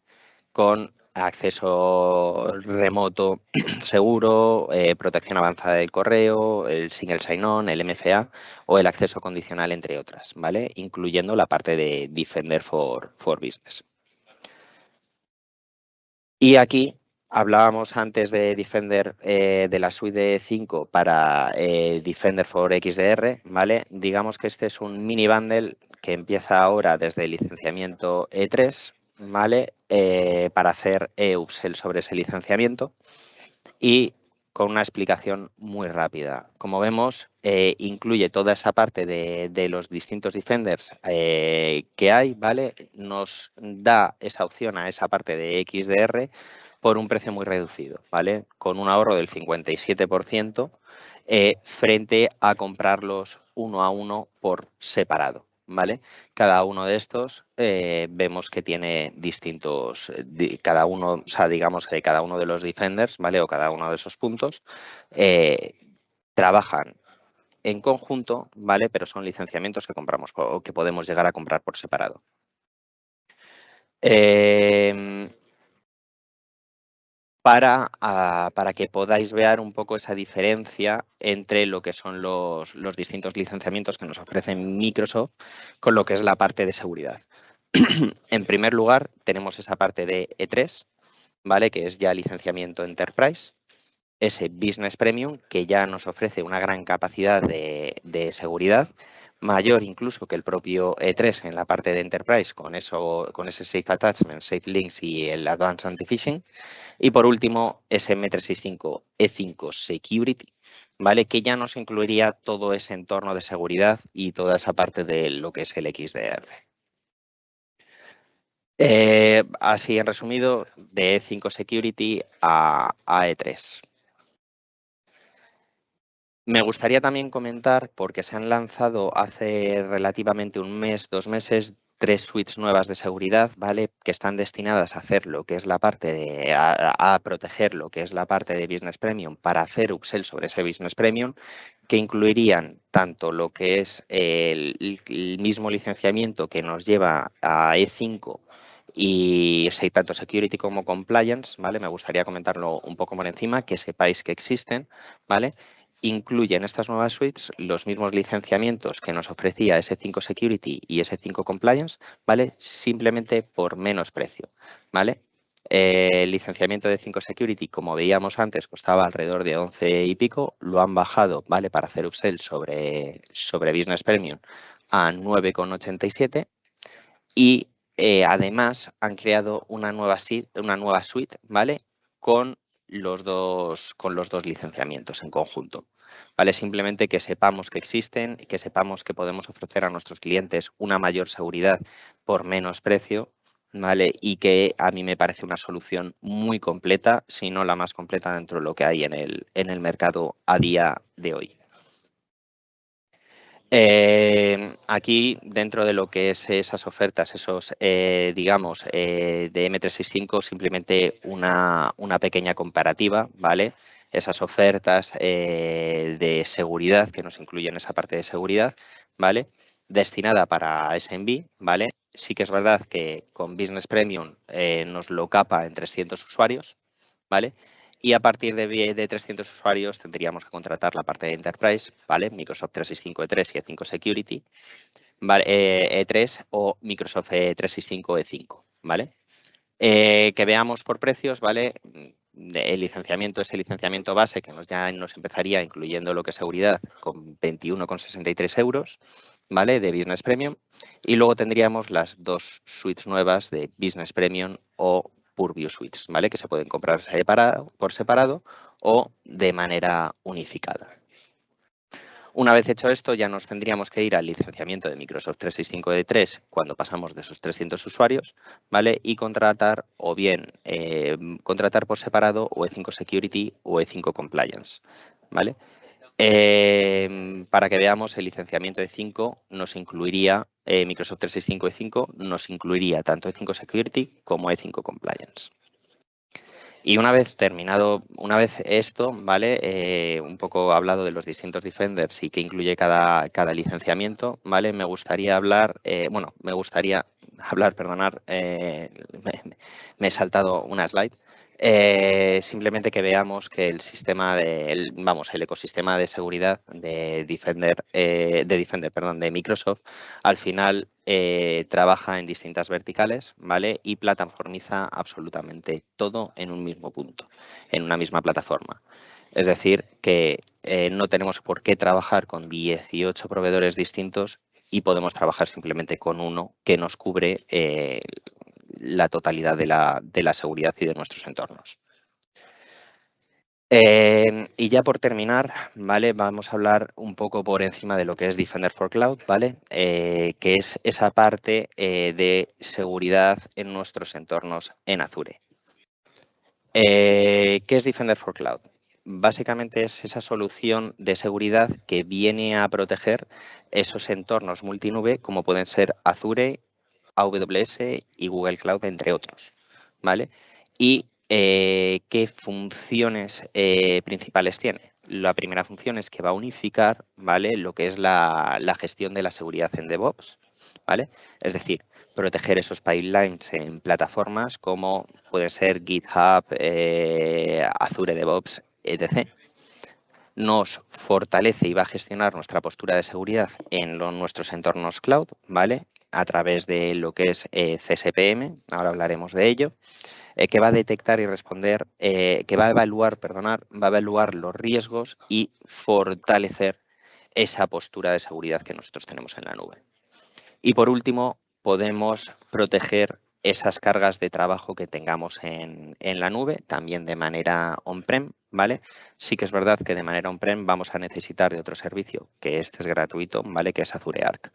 Con acceso remoto seguro, protección avanzada del correo, el single sign-on, el MFA o el acceso condicional, entre otras, ¿vale? Incluyendo la parte de Defender for Business. Y aquí hablábamos antes de Defender de la suite de 5 para Defender for XDR, ¿vale? Digamos que este es un mini bundle que empieza ahora desde el licenciamiento E3, ¿vale? Para hacer upsell sobre ese licenciamiento y con una explicación muy rápida. Como vemos, incluye toda esa parte de los distintos defenders que hay, ¿vale? Nos da esa opción a esa parte de XDR por un precio muy reducido, ¿vale? Con un ahorro del 57% frente a comprarlos uno a uno por separado, ¿vale? Cada uno de estos vemos que tiene distintos, cada uno, o sea, digamos que cada uno de los defenders, ¿vale? O cada uno de esos puntos trabajan en conjunto, ¿vale? Pero son licenciamientos que compramos o que podemos llegar a comprar por separado. Para que podáis ver un poco esa diferencia entre lo que son los distintos licenciamientos que nos ofrece Microsoft con lo que es la parte de seguridad. En primer lugar, tenemos esa parte de E3, ¿vale? Que es ya licenciamiento Enterprise. Ese Business Premium, que ya nos ofrece una gran capacidad de seguridad, mayor incluso que el propio E3 en la parte de Enterprise, con ese Safe Attachment, Safe Links y el Advanced Anti-Phishing. Y por último, ese M365 E5 Security, ¿vale? Que ya nos incluiría todo ese entorno de seguridad y toda esa parte de lo que es el XDR. Así en resumido, de E5 Security a E3. Me gustaría también comentar, porque se han lanzado hace relativamente un mes, 2 meses, 3 suites nuevas de seguridad, ¿vale? Que están destinadas a hacer lo que es la parte a proteger lo que es la parte de Business Premium para hacer upsell sobre ese Business Premium, que incluirían tanto lo que es el mismo licenciamiento que nos lleva a E5 y tanto Security como Compliance, ¿vale? Me gustaría comentarlo un poco por encima, que sepáis que existen, ¿vale? Incluyen estas nuevas suites los mismos licenciamientos que nos ofrecía S5 Security y S5 Compliance, ¿vale? Simplemente por menos precio, ¿vale? El licenciamiento de 5 Security, como veíamos antes, costaba alrededor de 11 y pico. Lo han bajado, ¿vale? Para hacer upsell sobre Business Premium a 9,87. Y además han creado una nueva suite, ¿vale? Con los dos licenciamientos en conjunto. ¿Vale? Simplemente que sepamos que existen, que sepamos que podemos ofrecer a nuestros clientes una mayor seguridad por menos precio, ¿vale? Y que a mí me parece una solución muy completa, si no la más completa dentro de lo que hay en el mercado a día de hoy. Aquí, dentro de lo que es esas ofertas, esos, digamos, de M365, simplemente una pequeña comparativa, ¿vale? Esas ofertas de seguridad, que nos incluyen esa parte de seguridad, ¿vale? Destinada para SMB, ¿vale? Sí que es verdad que con Business Premium nos lo capa en 300 usuarios, ¿vale? Y a partir de 300 usuarios tendríamos que contratar la parte de Enterprise, ¿vale? Microsoft 365 E3 y E5 Security, ¿vale? E3 o Microsoft 365 E5, ¿vale? Que veamos por precios, ¿vale? El licenciamiento es el licenciamiento base que ya nos empezaría incluyendo lo que es seguridad con 21,63 euros, ¿vale? De Business Premium. Y luego tendríamos las dos suites nuevas de Business Premium o Purview Suites, ¿vale? Que se pueden comprar por separado o de manera unificada. Una vez hecho esto, ya nos tendríamos que ir al licenciamiento de Microsoft 365 E3 cuando pasamos de esos 300 usuarios, ¿vale? Y contratar o bien contratar por separado o E5 Security o E5 Compliance, ¿vale? Para que veamos, el licenciamiento E5 nos incluiría, Microsoft 365 E5 nos incluiría tanto E5 Security como E5 Compliance. Y una vez esto, ¿vale? Un poco hablado de los distintos Defenders y qué incluye cada licenciamiento, ¿vale? Me gustaría hablar, perdonar, me he saltado una slide. Simplemente que veamos que el sistema el ecosistema de seguridad de Defender, de Microsoft, al final trabaja en distintas verticales, ¿vale? Y plataformiza absolutamente todo en un mismo punto, en una misma plataforma. Es decir, que no tenemos por qué trabajar con 18 proveedores distintos y podemos trabajar simplemente con uno que nos cubre la totalidad de la seguridad y de nuestros entornos. Y ya por terminar, ¿vale? Vamos a hablar un poco por encima de lo que es Defender for Cloud, ¿vale? Que es esa parte de seguridad en nuestros entornos en Azure. ¿Qué es Defender for Cloud? Básicamente es esa solución de seguridad que viene a proteger esos entornos multinube como pueden ser Azure, AWS y Google Cloud, entre otros, ¿vale? Y ¿qué funciones principales tiene? La primera función es que va a unificar, ¿vale? Lo que es la gestión de la seguridad en DevOps, ¿vale? Es decir, proteger esos pipelines en plataformas como pueden ser GitHub, Azure DevOps, etc. Nos fortalece y va a gestionar nuestra postura de seguridad en nuestros entornos cloud, ¿vale? A través de lo que es CSPM, ahora hablaremos de ello, que va a detectar y responder, que va a evaluar los riesgos y fortalecer esa postura de seguridad que nosotros tenemos en la nube. Y por último, podemos proteger esas cargas de trabajo que tengamos en la nube, también de manera on-prem, ¿vale? Sí que es verdad que de manera on-prem vamos a necesitar de otro servicio, que este es gratuito, ¿vale? Que es Azure Arc.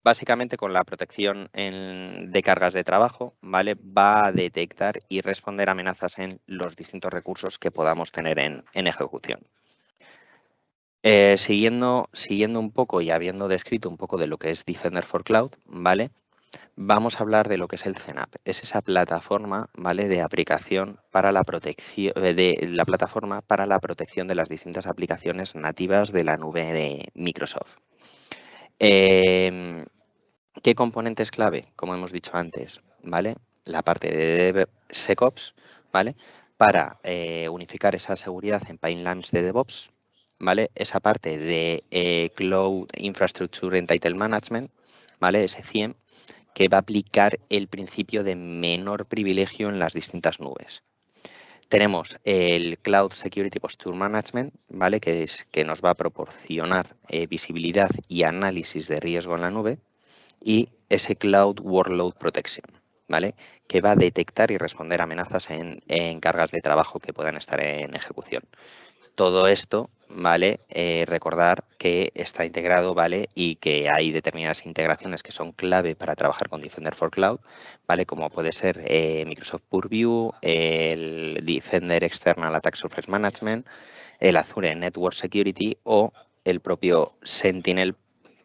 Básicamente con la protección de cargas de trabajo, ¿vale? Va a detectar y responder amenazas en los distintos recursos que podamos tener en ejecución. Siguiendo un poco y habiendo descrito un poco de lo que es Defender for Cloud, ¿vale? Vamos a hablar de lo que es el CNAPP. Es esa plataforma, ¿vale? De aplicación para la protección de las distintas aplicaciones nativas de la nube de Microsoft. ¿Qué componentes clave? Como hemos dicho antes, ¿vale? La parte de DevSecOps, ¿vale? Para unificar esa seguridad en pipelines de DevOps, ¿vale? Esa parte de Cloud Infrastructure Entitlement Management, ¿vale? Ese CIEM, que va a aplicar el principio de menor privilegio en las distintas nubes. Tenemos el Cloud Security Posture Management, ¿vale? Que nos va a proporcionar visibilidad y análisis de riesgo en la nube, y ese Cloud Workload Protection, ¿vale? Que va a detectar y responder amenazas en cargas de trabajo que puedan estar en ejecución. Todo esto, ¿vale? Recordar que está integrado, ¿vale? Y que hay determinadas integraciones que son clave para trabajar con Defender for Cloud, ¿vale? Como puede ser Microsoft Purview, el Defender External Attack Surface Management, el Azure Network Security o el propio Sentinel,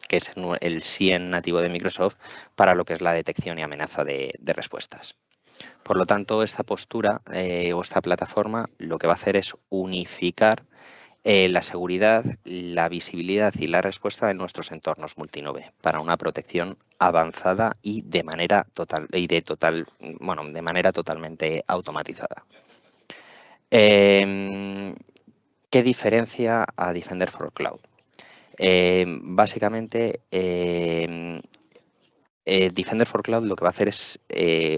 que es el SIEM nativo de Microsoft para lo que es la detección y amenaza de respuestas. Por lo tanto, esta postura o esta plataforma lo que va a hacer es unificar la seguridad, la visibilidad y la respuesta de nuestros entornos multinube para una protección avanzada y de manera totalmente automatizada. ¿Qué diferencia a Defender for Cloud? Básicamente, Defender for Cloud lo que va a hacer es,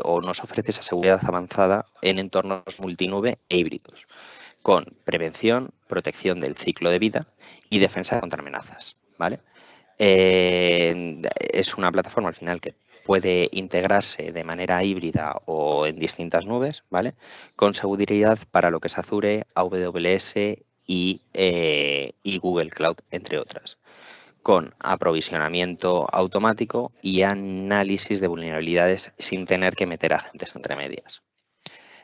o nos ofrece esa seguridad avanzada en entornos multinube e híbridos, con prevención, protección del ciclo de vida y defensa contra amenazas, ¿vale? Es una plataforma al final que puede integrarse de manera híbrida o en distintas nubes, ¿vale? Con seguridad para lo que es Azure, AWS y Google Cloud, entre otras, con aprovisionamiento automático y análisis de vulnerabilidades sin tener que meter agentes entre medias.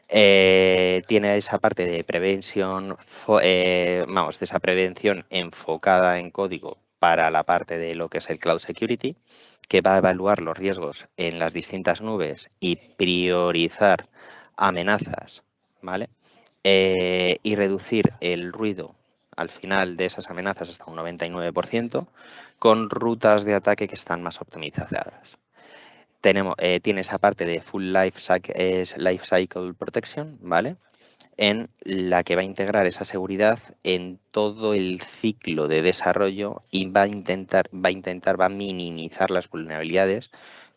Tiene esa parte de prevención, de esa prevención enfocada en código para la parte de lo que es el Cloud Security, que va a evaluar los riesgos en las distintas nubes y priorizar amenazas, ¿vale? Y reducir el ruido al final de esas amenazas hasta un 99%, con rutas de ataque que están más optimizadas. Tiene esa parte de Full Life Cycle Protection, ¿vale? En la que va a integrar esa seguridad en todo el ciclo de desarrollo y va a minimizar las vulnerabilidades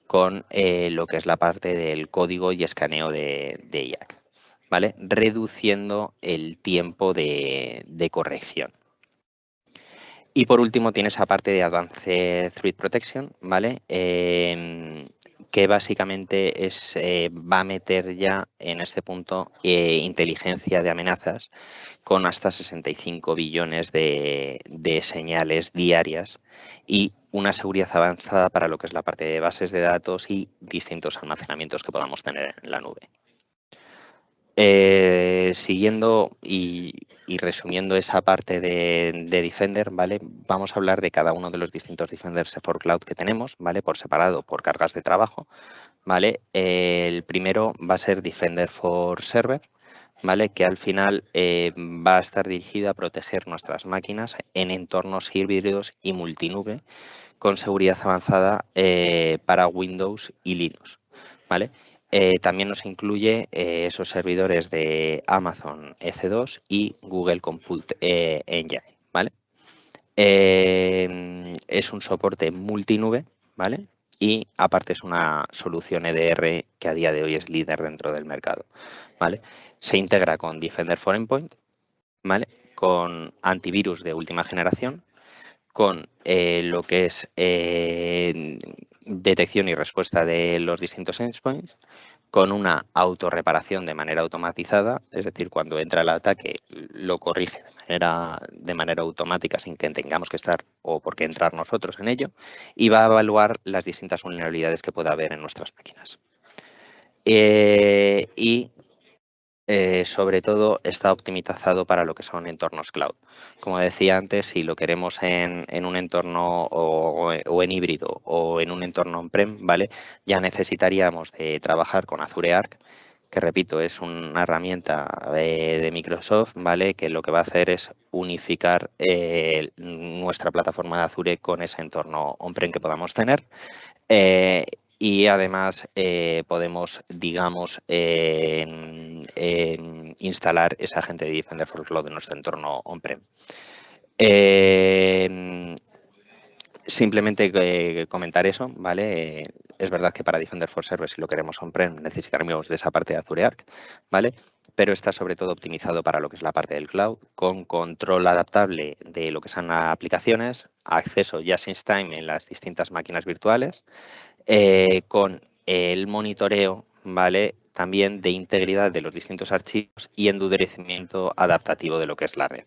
con lo que es la parte del código y escaneo de IAC, ¿vale? Reduciendo el tiempo de corrección. Y por último tiene esa parte de Advanced Threat Protection, ¿vale? Que básicamente va a meter ya en este punto inteligencia de amenazas con hasta 65 billones de señales diarias y una seguridad avanzada para lo que es la parte de bases de datos y distintos almacenamientos que podamos tener en la nube. Siguiendo y resumiendo esa parte de Defender, ¿vale? Vamos a hablar de cada uno de los distintos Defenders for Cloud que tenemos, ¿vale? Por separado, por cargas de trabajo, ¿vale? El primero va a ser Defender for Server, ¿vale? Que al final va a estar dirigido a proteger nuestras máquinas en entornos híbridos y multinube con seguridad avanzada para Windows y Linux, ¿vale? También nos incluye esos servidores de Amazon EC2 y Google Compute Engine, ¿vale? Es un soporte multinube, ¿vale? Y aparte es una solución EDR que a día de hoy es líder dentro del mercado, ¿vale? Se integra con Defender for Endpoint, ¿vale? Con antivirus de última generación, con lo que es detección y respuesta de los distintos endpoints, con una autorreparación de manera automatizada, es decir, cuando entra el ataque lo corrige de manera automática sin que tengamos que estar o por qué entrar nosotros en ello, y va a evaluar las distintas vulnerabilidades que pueda haber en nuestras máquinas. Sobre todo está optimizado para lo que son entornos cloud. Como decía antes, si lo queremos en un entorno o en híbrido o en un entorno on-prem, ¿vale? Ya necesitaríamos de trabajar con Azure Arc, que repito, es una herramienta de Microsoft, ¿vale? Que lo que va a hacer es unificar nuestra plataforma de Azure con ese entorno on-prem que podamos tener. Y además podemos, digamos, instalar ese agente de Defender for Cloud en nuestro entorno on-prem. Simplemente comentar eso, ¿vale? Es verdad que para Defender for Server, si lo queremos on-prem, necesitaremos de esa parte de Azure Arc, ¿vale? Pero está sobre todo optimizado para lo que es la parte del cloud, con control adaptable de lo que son las aplicaciones, acceso just in time en las distintas máquinas virtuales, con el monitoreo, ¿vale? También de integridad de los distintos archivos y endurecimiento adaptativo de lo que es la red.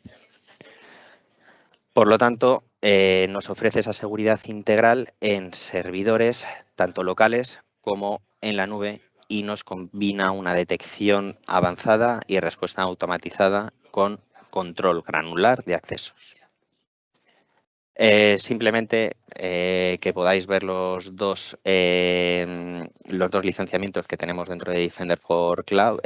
Por lo tanto, nos ofrece esa seguridad integral en servidores, tanto locales como en la nube, y nos combina una detección avanzada y respuesta automatizada con control granular de accesos. Simplemente que podáis ver los dos licenciamientos que tenemos dentro de Defender for Cloud,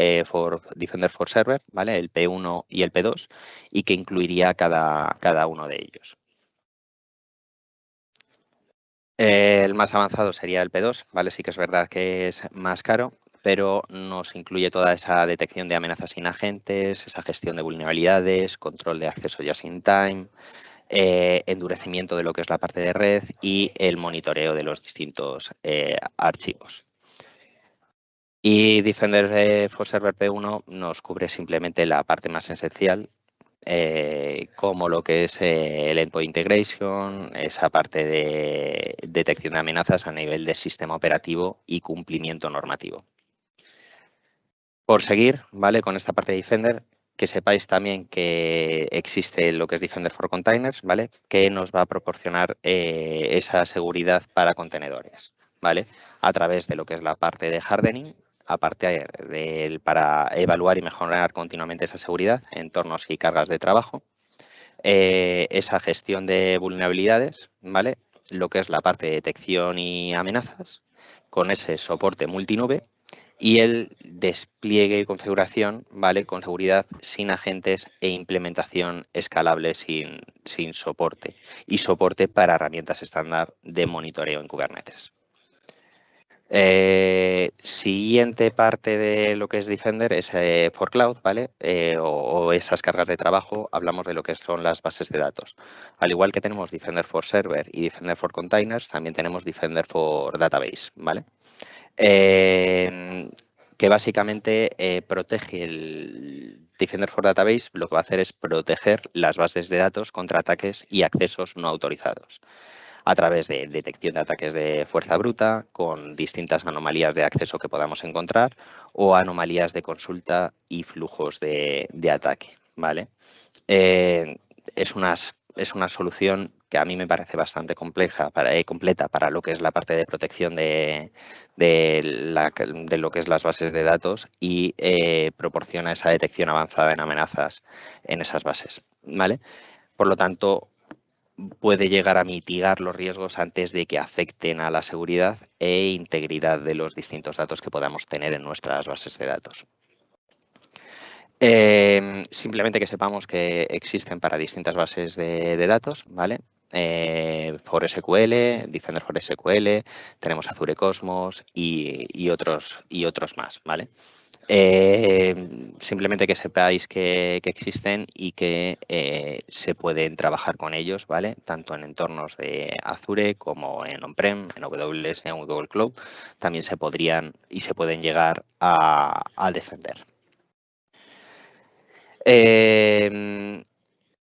Defender for Server, ¿vale? El P1 y el P2, y que incluiría cada uno de ellos. El más avanzado sería el P2, ¿vale? Sí que es verdad que es más caro, pero nos incluye toda esa detección de amenazas sin agentes, esa gestión de vulnerabilidades, control de acceso just in time, endurecimiento de lo que es la parte de red y el monitoreo de los distintos archivos. Y Defender for Server P1 nos cubre simplemente la parte más esencial, como lo que es el Endpoint Integration, esa parte de detección de amenazas a nivel de sistema operativo y cumplimiento normativo. Por seguir, ¿vale? Con esta parte de Defender, que sepáis también que existe lo que es Defender for Containers, ¿vale? Que nos va a proporcionar esa seguridad para contenedores, ¿vale? A través de lo que es la parte de hardening, aparte para evaluar y mejorar continuamente esa seguridad, entornos y cargas de trabajo, esa gestión de vulnerabilidades, ¿vale? Lo que es la parte de detección y amenazas, con ese soporte multinube y el despliegue y configuración, ¿vale? Con seguridad sin agentes e implementación escalable sin soporte y soporte para herramientas estándar de monitoreo en Kubernetes. Siguiente parte de lo que es Defender es for Cloud, ¿vale? O esas cargas de trabajo, hablamos de lo que son las bases de datos. Al igual que tenemos Defender for Server y Defender for Containers, también tenemos Defender for Database, ¿vale? Que básicamente protege el Defender for Database, lo que va a hacer es proteger las bases de datos contra ataques y accesos no autorizados a través de detección de ataques de fuerza bruta, con distintas anomalías de acceso que podamos encontrar o anomalías de consulta y flujos de ataque, ¿vale? Eh, es una solución que a mí me parece bastante compleja, completa para lo que es la parte de protección de lo que es las bases de datos y proporciona esa detección avanzada en amenazas en esas bases, ¿vale? Por lo tanto, puede llegar a mitigar los riesgos antes de que afecten a la seguridad e integridad de los distintos datos que podamos tener en nuestras bases de datos. Simplemente que sepamos que existen para distintas bases de datos, ¿vale? For SQL, Defender for SQL, tenemos Azure Cosmos y otros más, ¿vale? Simplemente que sepáis que existen y que se pueden trabajar con ellos, ¿vale? Tanto en entornos de Azure como en on-prem, en AWS, en Google Cloud, también se podrían y se pueden llegar a defender.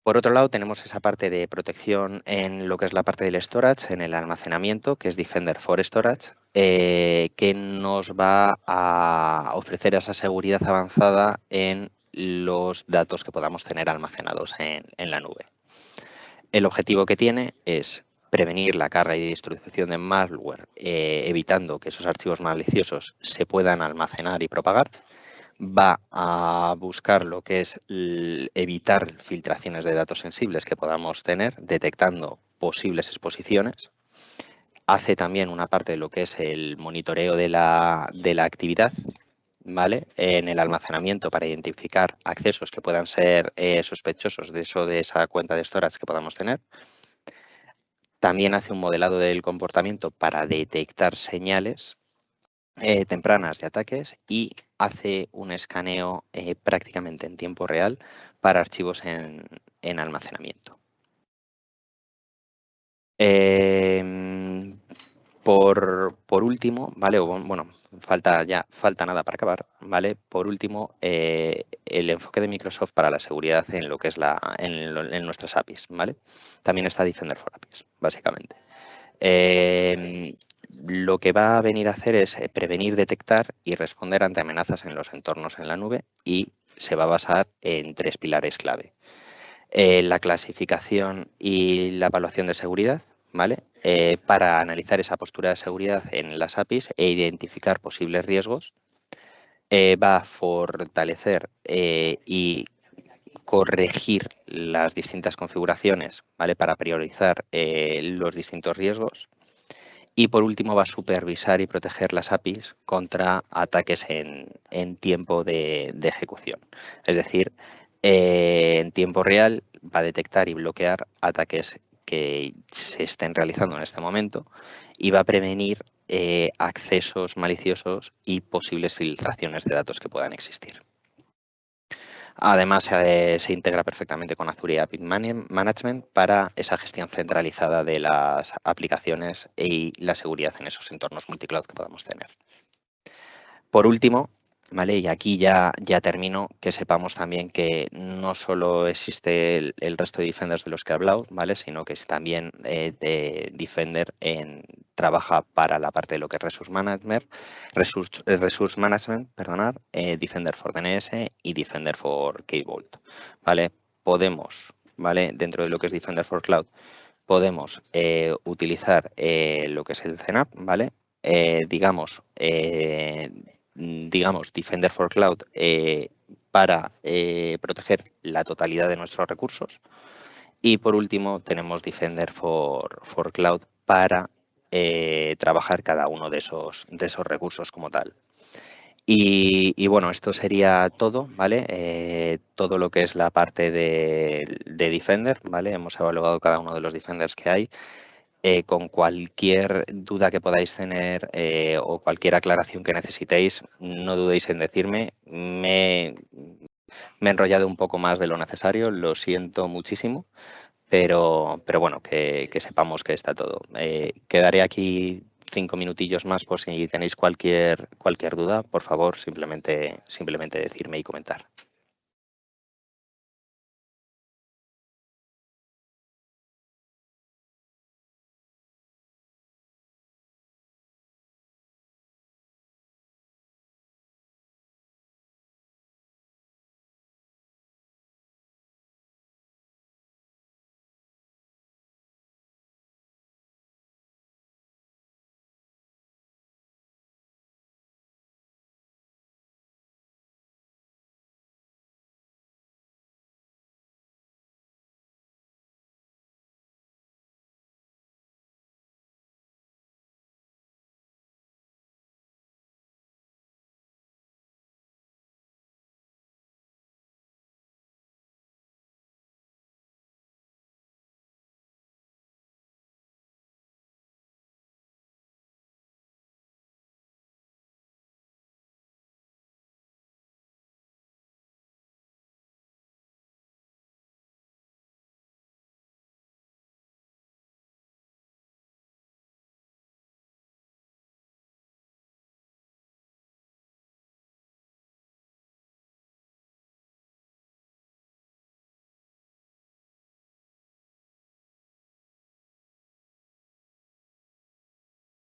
Por otro lado, tenemos esa parte de protección en lo que es la parte del storage, en el almacenamiento, que es Defender for Storage, que nos va a ofrecer esa seguridad avanzada en los datos que podamos tener almacenados en la nube. El objetivo que tiene es prevenir la carga y distribución de malware, evitando que esos archivos maliciosos se puedan almacenar y propagar. Va a buscar lo que es evitar filtraciones de datos sensibles que podamos tener, detectando posibles exposiciones. Hace también una parte de lo que es el monitoreo de la actividad, ¿vale? En el almacenamiento para identificar accesos que puedan ser sospechosos de esa cuenta de storage que podamos tener. También hace un modelado del comportamiento para detectar señales tempranas de ataques y hace un escaneo prácticamente en tiempo real para archivos en almacenamiento. Em, por último, ¿vale? Bueno, falta nada para acabar, ¿vale? Por último, el enfoque de Microsoft para la seguridad en lo que es en nuestras APIs, ¿vale? También está Defender for APIs, básicamente. Lo que va a venir a hacer es prevenir, detectar y responder ante amenazas en los entornos en la nube y se va a basar en 3 pilares clave. La clasificación y la evaluación de seguridad, ¿vale? Para analizar esa postura de seguridad en las APIs e identificar posibles riesgos. Va a fortalecer y corregir las distintas configuraciones, ¿vale? Para priorizar los distintos riesgos. Y por último va a supervisar y proteger las APIs contra ataques en tiempo de ejecución. Es decir, en tiempo real va a detectar y bloquear ataques que se estén realizando en este momento y va a prevenir accesos maliciosos y posibles filtraciones de datos que puedan existir. Además, se integra perfectamente con Azure API Management para esa gestión centralizada de las aplicaciones y la seguridad en esos entornos multicloud que podamos tener. Por último, ¿vale? Y aquí ya termino, que sepamos también que no solo existe el resto de Defenders de los que he hablado, ¿vale? Sino que también Defender trabaja para la parte de lo que es Resource Management, perdonar, Defender for DNS y Defender for Key-Vault, ¿vale? Podemos, ¿vale? Dentro de lo que es Defender for Cloud, podemos utilizar lo que es el CNAPP, ¿vale? Digamos, Defender for Cloud para proteger la totalidad de nuestros recursos. Y por último, tenemos Defender for Cloud para trabajar cada uno de esos recursos como tal. Y bueno, esto sería todo, ¿vale? Todo lo que es la parte de Defender, ¿vale? Hemos evaluado cada uno de los Defenders que hay. Con cualquier duda que podáis tener o cualquier aclaración que necesitéis, no dudéis en decirme. Me he enrollado un poco más de lo necesario, lo siento muchísimo, pero bueno, que sepamos que está todo. Quedaré aquí 5 minutillos más por si tenéis cualquier duda, por favor, simplemente decirme y comentar.